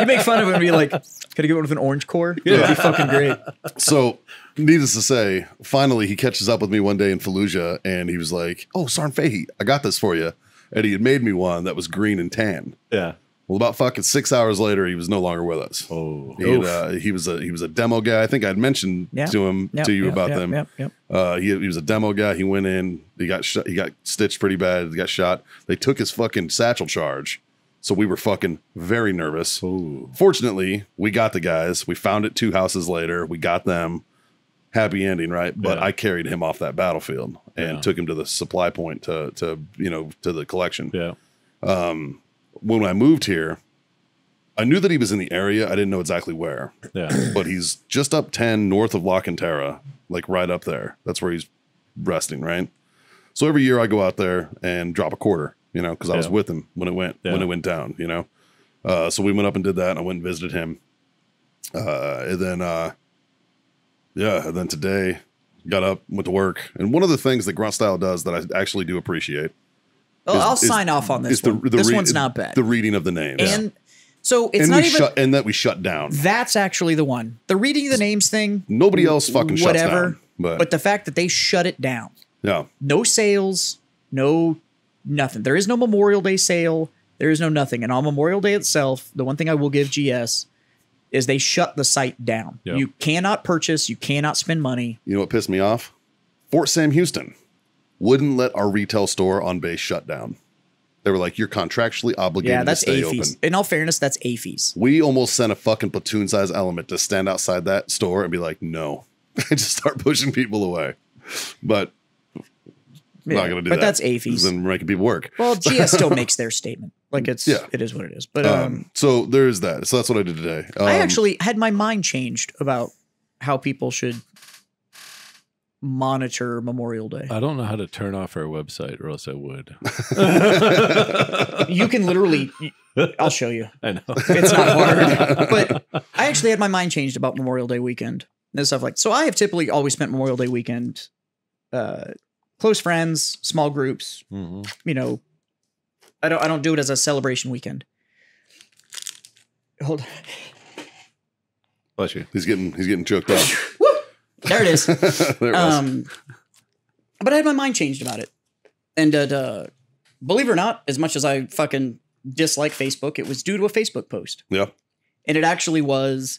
You make fun of him and be like, "Can I get one with an orange core?" That'd be fucking great. So, needless to say, finally he catches up with me one day in Fallujah, and he was like, "Oh, Sarn Fahey, I got this for you." And he had made me one that was green and tan. Yeah. Well, about fucking 6 hours later, he was no longer with us. Oh, he was a demo guy. I think I'd mentioned to you about them. He was a demo guy. He went in. He got stitched pretty bad. He got shot. They took his fucking satchel charge, so we were fucking very nervous. Ooh. Fortunately, we got the guys. We found it 2 houses later. We got them. Happy ending, right? But I carried him off that battlefield and took him to the supply point to the collection. Yeah. When I moved here, I knew that he was in the area. I didn't know exactly where. Yeah. But he's just up 10 north of La Cantera, like right up there. That's where he's resting, right? So every year I go out there and drop a quarter, because I was with him when it went down, So we went up and did that, and I went and visited him. And then today, got up, went to work. And one of the things that Grunt Style does that I actually do appreciate. I'll sign off on this one. This one's not bad. The reading of the names. And so it's not even... and that we shut down. That's actually the one. The reading of the names thing. Nobody else fucking shuts down. But the fact that they shut it down. Yeah. No sales. No nothing. There is no Memorial Day sale. There is no nothing. And on Memorial Day itself, the one thing I will give GS is they shut the site down. Yep. You cannot purchase. You cannot spend money. You know what pissed me off? Fort Sam Houston wouldn't let our retail store on base shut down. They were like, you're contractually obligated to stay open. In all fairness, that's AFES. We almost sent a fucking platoon size element to stand outside that store and be like, no, and just start pushing people away. But I'm not going to do that. But that's AFES. Then we're making people work. Well, GS still makes their statement. Like it is what it is. But so there's that. So that's what I did today. I actually had my mind changed about how people should monitor Memorial Day. I don't know how to turn off our website, or else I would. You can literally, I'll show you. I know. It's not hard. But I actually had my mind changed about Memorial Day weekend and stuff like. So I have typically always spent Memorial Day weekend, close friends, small groups. Mm-hmm. You know, I don't do it as a celebration weekend. Hold on. Bless you. He's getting choked up. Woo! There it is. There it was. But I had my mind changed about it. And believe it or not, as much as I fucking dislike Facebook, it was due to a Facebook post. Yeah. And it actually was,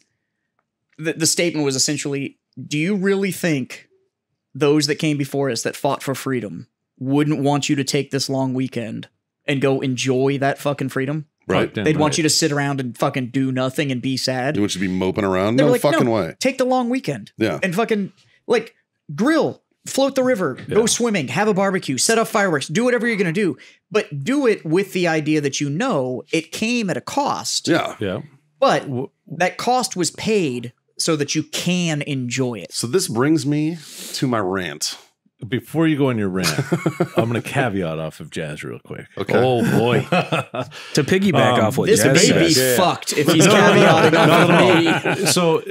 the statement was essentially, do you really think those that came before us that fought for freedom wouldn't want you to take this long weekend and go enjoy that fucking freedom? Right. They'd want you to sit around and fucking do nothing and be sad. You want you to be moping around? They were No like, fucking way. Take the long weekend. Yeah. And fucking, like, grill, float the river, go swimming, have a barbecue, set off fireworks, do whatever you're going to do. But do it with the idea that you know it came at a cost. Yeah. Yeah. But that cost was paid so that you can enjoy it. So this brings me to my rant. Before you go on your rant, I'm going to caveat off of Jazz real quick. Okay. Oh boy! To piggyback off what This Jazz may be said, fucked if he's caveating off of me. So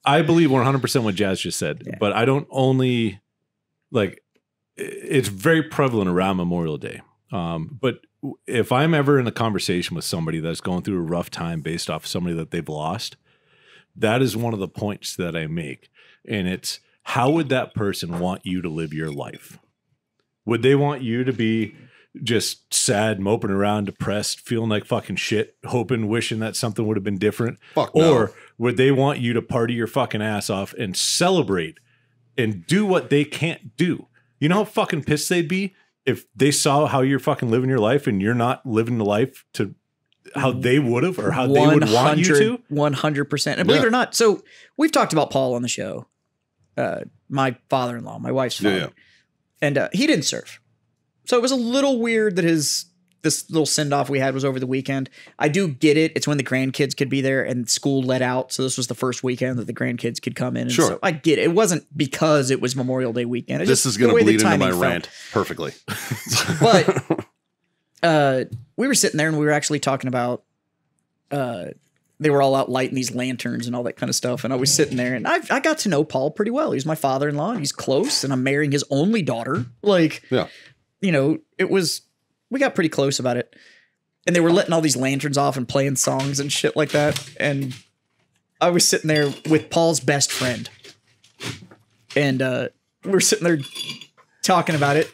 I believe 100% what Jazz just said, but I don't only like. It's very prevalent around Memorial Day. But if I'm ever in a conversation with somebody that's going through a rough time based off somebody that they've lost, that is one of the points that I make, and it's, how would that person want you to live your life? Would they want you to be just sad, moping around, depressed, feeling like fucking shit, hoping, wishing that something would have been different? Fuck no. Or would they want you to party your fucking ass off and celebrate and do what they can't do? You know how fucking pissed they'd be if they saw how you're fucking living your life and you're not living the life to how they would have, or how they would want you to? 100%. And believe it or not, so we've talked about Paul on the show. My father-in-law, my wife's father. Yeah. And he didn't serve. So it was a little weird that this little send-off we had was over the weekend. I do get it. It's when the grandkids could be there and school let out. So this was the first weekend that the grandkids could come in. And Sure. So I get it. It wasn't because it was Memorial Day weekend. It's This just is going the to way the bleed into my timing fell. rant perfectly. But we were sitting there and we were actually talking about they were all out lighting these lanterns and all that kind of stuff. And I was sitting there and I got to know Paul pretty well. He's my father-in-law and he's close and I'm marrying his only daughter. Like, Yeah. you know, we got pretty close about it. And they were letting all these lanterns off and playing songs and shit like that. And I was sitting there with Paul's best friend. And we were sitting there talking about it.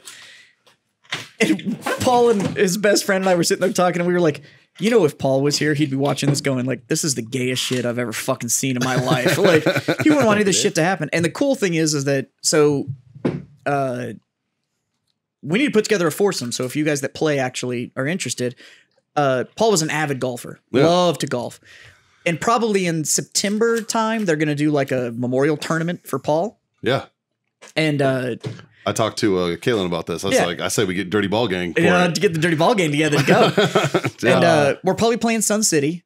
And Paul and his best friend and I were sitting there talking and we were like, you know, if Paul was here, he'd be watching this going like, this is the gayest shit I've ever fucking seen in my life. Like, he wouldn't want any of this shit to happen. And the cool thing is that, so we need to put together a foursome. So if you guys that play actually are interested, Paul was an avid golfer, loved to golf. And probably in September time, they're going to do like a memorial tournament for Paul. Yeah. And I talked to Kaylin about this. I was like, I say we get Dirty Ball Gang for to it. get the Dirty Ball Gang together to go. And we're probably playing Sun City.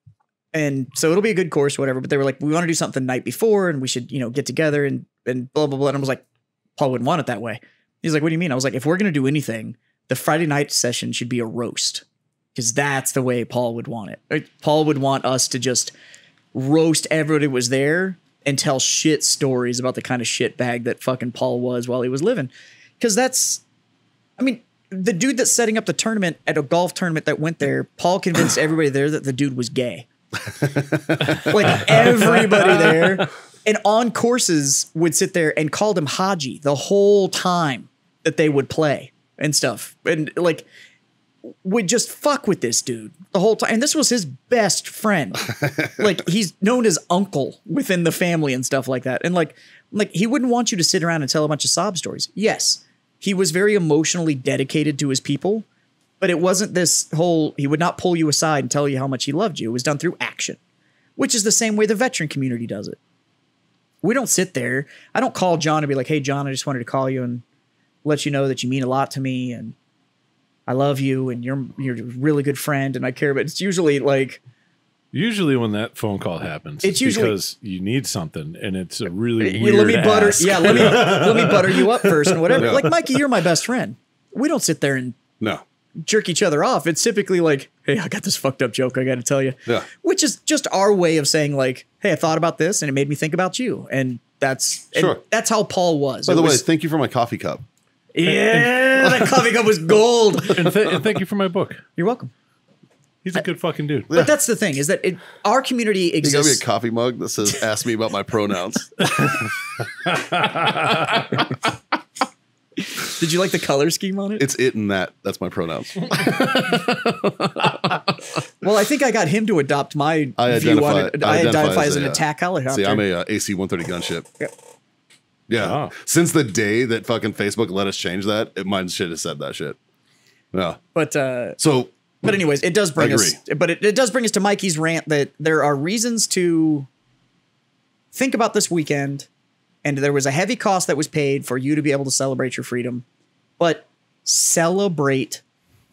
And so it'll be a good course, whatever. But they were like, we want to do something the night before and we should, you know, get together and blah, blah, blah. And I was like, Paul wouldn't want it that way. He's like, what do you mean? I was like, if we're going to do anything, the Friday night session should be a roast. Because that's the way Paul would want it. Like, Paul would want us to just roast everybody who was there and tell shit stories about the kind of shit bag that fucking Paul was while he was living. Because that's, I mean, the dude that's setting up the tournament at a golf tournament that went there, Paul convinced everybody there that the dude was gay. Like everybody there. And on courses would sit there and called him Haji the whole time that they would play and stuff. And like, would just fuck with this dude the whole time. And this was his best friend. Like, he's known as uncle within the family and stuff like that. And like he wouldn't want you to sit around and tell a bunch of sob stories. Yes, he was very emotionally dedicated to his people. But it wasn't this whole, he would not pull you aside and tell you how much he loved you. It was done through action, which is the same way the veteran community does it. We don't sit there. I don't call John and be like, hey, John, I just wanted to call you and let you know that you mean a lot to me and I love you and you're a really good friend and I care. But it's usually like... Usually when that phone call happens, it's usually because you need something and it's a really weird let me butter, ask. Yeah, let me butter you up first and whatever. Yeah. Like, Mikey, you're my best friend. We don't sit there and jerk each other off. It's typically like, hey, I got this fucked up joke I got to tell you. Yeah. Which is just our way of saying like, hey, I thought about this and it made me think about you. And that's how Paul was. By the way, thank you for my coffee cup. Yeah, that coffee cup was gold. and thank you for my book. You're welcome. He's a good fucking dude. But that's the thing, is that our community exists. You got me a coffee mug that says, ask me about my pronouns. Did you like the color scheme on it? It's it and that. That's my pronouns. Well, I think I got him to adopt my view on it. I identify as an attack helicopter. See, I'm a AC-130 gunship. Yep. Yeah. Oh. Since the day that fucking Facebook let us change that, mine shit has said that shit. Yeah. But anyways, it does bring us. But it does bring us to Mikey's rant that there are reasons to think about this weekend, and there was a heavy cost that was paid for you to be able to celebrate your freedom. But celebrate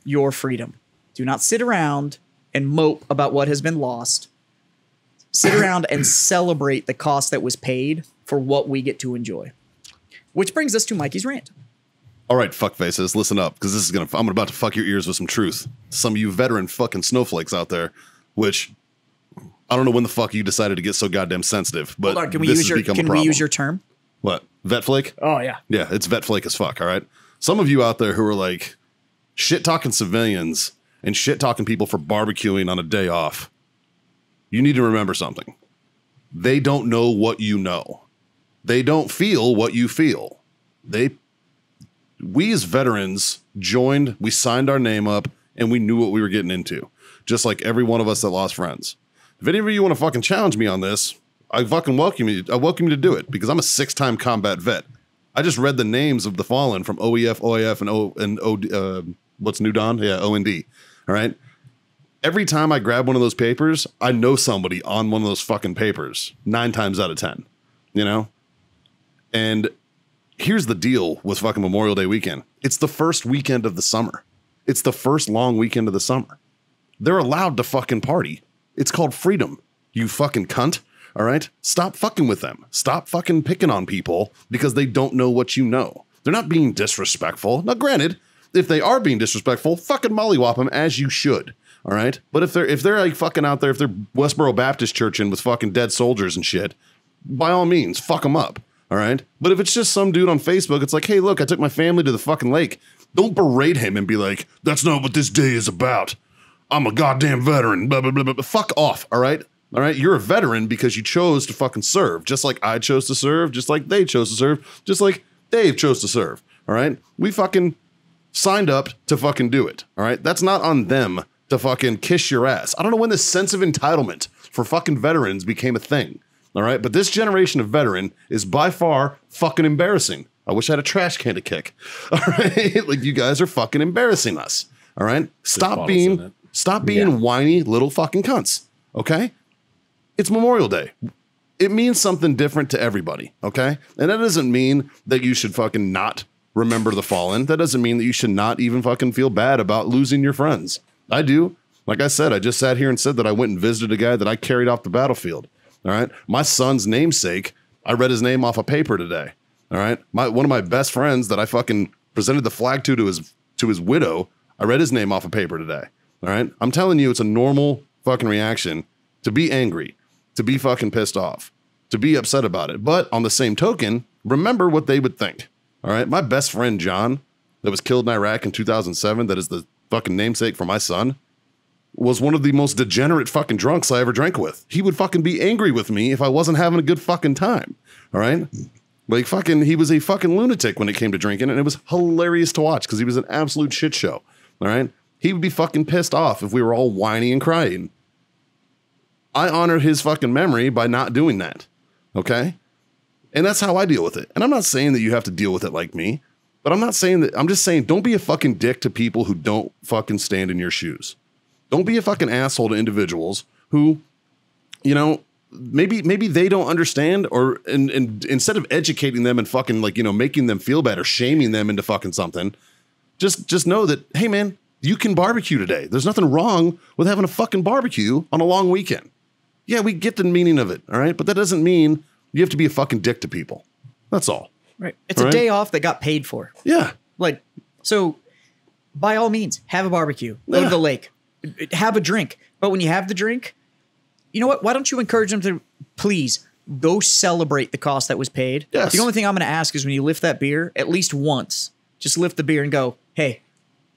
your freedom. Do not sit around and mope about what has been lost. Sit around and celebrate the cost that was paid for what we get to enjoy. Which brings us to Mikey's rant. All right, fuckfaces, listen up, because I'm about to fuck your ears with some truth. Some of you veteran fucking snowflakes out there, which I don't know when the fuck you decided to get so goddamn sensitive, but hold on, can we use your term? What? Vetflake? Oh, yeah. Yeah, it's vetflake as fuck, all right? Some of you out there who are like shit-talking civilians and shit-talking people for barbecuing on a day off, you need to remember something. They don't know what you know. They don't feel what you feel. We as veterans joined, we signed our name up, and we knew what we were getting into. Just like every one of us that lost friends. If any of you want to fucking challenge me on this, I fucking welcome you. I welcome you to do it because I'm a 6-time combat vet. I just read the names of the fallen from OEF, OAF, and what's New Dawn? Yeah, OND. All right. Every time I grab one of those papers, I know somebody on one of those fucking papers 9 times out of 10, you know? And here's the deal with fucking Memorial Day weekend. It's the first weekend of the summer. It's the first long weekend of the summer. They're allowed to fucking party. It's called freedom. You fucking cunt. All right? Stop fucking with them. Stop fucking picking on people because they don't know what you know. They're not being disrespectful. Now, granted, if they are being disrespectful, fucking mollywop them as you should. All right? But if they're like fucking out there, if they're Westboro Baptist Church in with fucking dead soldiers and shit, by all means, fuck them up. All right. But if it's just some dude on Facebook, it's like, hey, look, I took my family to the fucking lake. Don't berate him and be like, that's not what this day is about. I'm a goddamn veteran. Blah, blah, blah, blah. Fuck off. All right. All right. You're a veteran because you chose to fucking serve, just like I chose to serve, just like they chose to serve, just like Dave chose to serve. All right. We fucking signed up to fucking do it. All right. That's not on them to fucking kiss your ass. I don't know when this sense of entitlement for fucking veterans became a thing. All right, but this generation of veteran is by far fucking embarrassing. I wish I had a trash can to kick. All right, like you guys are fucking embarrassing us. All right, stop being whiny little fucking cunts. Okay, it's Memorial Day. It means something different to everybody. Okay, and that doesn't mean that you should fucking not remember the fallen. That doesn't mean that you should not even fucking feel bad about losing your friends. I do. Like I said, I just sat here and said that I went and visited a guy that I carried off the battlefield. All right. My son's namesake, I read his name off a paper today. All right. One of my best friends that I fucking presented the flag to his widow, I read his name off a paper today. All right. I'm telling you, it's a normal fucking reaction to be angry, to be fucking pissed off, to be upset about it. But on the same token, remember what they would think. All right. My best friend, John, that was killed in Iraq in 2007, that is the fucking namesake for my son, was one of the most degenerate fucking drunks I ever drank with. He would fucking be angry with me if I wasn't having a good fucking time. All right. Like fucking, he was a fucking lunatic when it came to drinking, and it was hilarious to watch because he was an absolute shit show. All right. He would be fucking pissed off if we were all whining and crying. I honor his fucking memory by not doing that. Okay. And that's how I deal with it. And I'm not saying that you have to deal with it like me. But I'm not saying that. I'm just saying don't be a fucking dick to people who don't fucking stand in your shoes. Don't be a fucking asshole to individuals who, you know, maybe they don't understand, or and instead of educating them and fucking like, you know, making them feel bad or shaming them into fucking something, just know that, hey man, you can barbecue today. There's nothing wrong with having a fucking barbecue on a long weekend. Yeah, we get the meaning of it, all right? But that doesn't mean you have to be a fucking dick to people. That's all. Right. It's a day off that got paid for. Yeah. Like, so by all means, have a barbecue, go to the lake, have a drink. But when you have the drink, you know what? Why don't you encourage them to please go celebrate the cost that was paid? Yes. The only thing I'm going to ask is when you lift that beer, at least once, just lift the beer and go, hey,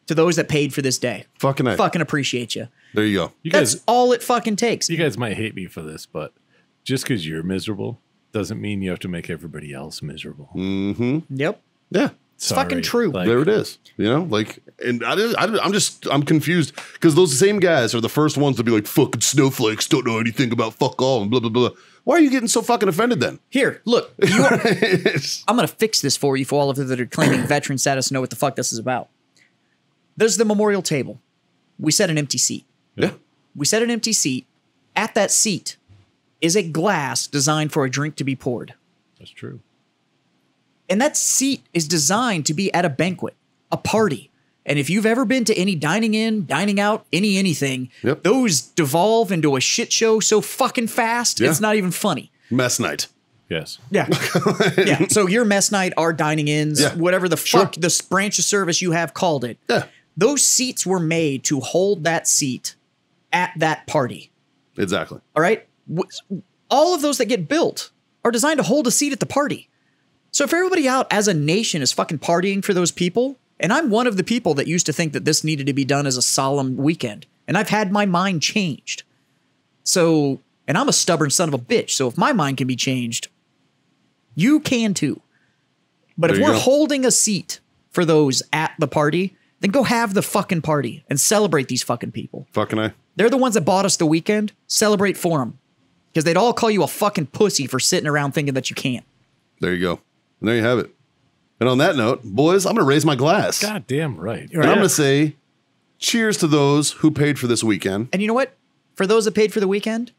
to those that paid for this day, fucking appreciate you. There you go. That's all it fucking takes. You guys might hate me for this, but just because you're miserable doesn't mean you have to make everybody else miserable. Mm-hmm. Yep. Yeah. It's fucking true. Like, there it is. You know, like, and I'm confused because those same guys are the first ones to be like, fucking snowflakes, don't know anything about fuck all and blah, blah, blah. Why are you getting so fucking offended then? Here, look, I'm going to fix this for you for all of you that are claiming veteran status to know what the fuck this is about. There's the memorial table. We set an empty seat. Yeah. We set an empty seat. At that seat is a glass designed for a drink to be poured. That's true. And that seat is designed to be at a banquet, a party. And if you've ever been to any dining in, dining out, anything, those devolve into a shit show so fucking fast, it's not even funny. Mess night. Yes. Yeah. Yeah. So your mess night, our dining ins, whatever the fuck the branch of service you have called it. Yeah. Those seats were made to hold that seat at that party. Exactly. All right. All of those that get built are designed to hold a seat at the party. So if everybody out as a nation is fucking partying for those people, and I'm one of the people that used to think that this needed to be done as a solemn weekend, and I've had my mind changed. So, and I'm a stubborn son of a bitch. So if my mind can be changed, you can too. But if we're holding a seat for those at the party, then go have the fucking party and celebrate these fucking people. Fucking I. They're the ones that bought us the weekend. Celebrate for them. Because they'd all call you a fucking pussy for sitting around thinking that you can't. There you go. And there you have it. And on that note, boys, I'm going to raise my glass. God damn right. And I'm going to say cheers to those who paid for this weekend. And you know what? For those that paid for the weekend,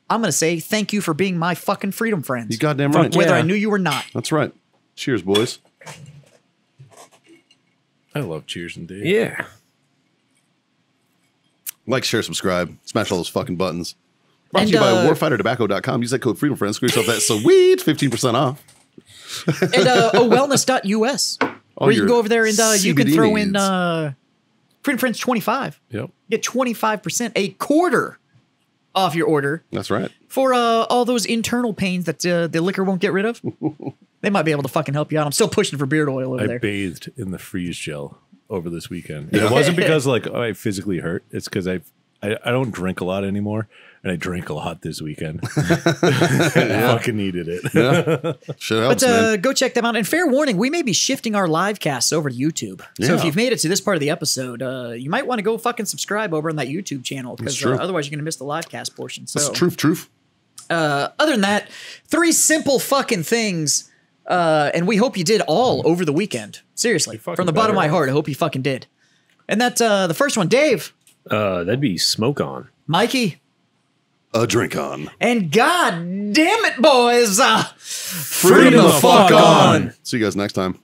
I'm going to say thank you for being my fucking freedom friends. You goddamn right. Whether I knew you or not. That's right. Cheers, boys. I love cheers indeed. Yeah. Like, share, subscribe. Smash all those fucking buttons. Brought to you by warfightertobacco.com. Use that code FreedomFriends. Screw yourself that sweet 15% off. And wellness.us. Where you can go over there and you can throw in Freedom Friends 25. Yep. Get 25%, a quarter off your order. That's right. For all those internal pains that the liquor won't get rid of. They might be able to fucking help you out. I'm still pushing for beard oil over there. I bathed in the freeze gel over this weekend. And it wasn't because like I physically hurt. It's because I don't drink a lot anymore, and I drank a lot this weekend. I fucking needed it. Yeah. Shit helps, man. Go check them out. And fair warning, we may be shifting our live casts over to YouTube. Yeah. So if you've made it to this part of the episode, you might want to go fucking subscribe over on that YouTube channel because otherwise you're going to miss the live cast portion. So, that's truth. Other than that, 3 simple fucking things. And we hope you did all over the weekend. Seriously, from the bottom of my heart, I hope you fucking did. And that's the first one, Dave. That'd be smoke on. Mikey. A drink on. And god damn it, boys. Freedom the fuck on. See you guys next time.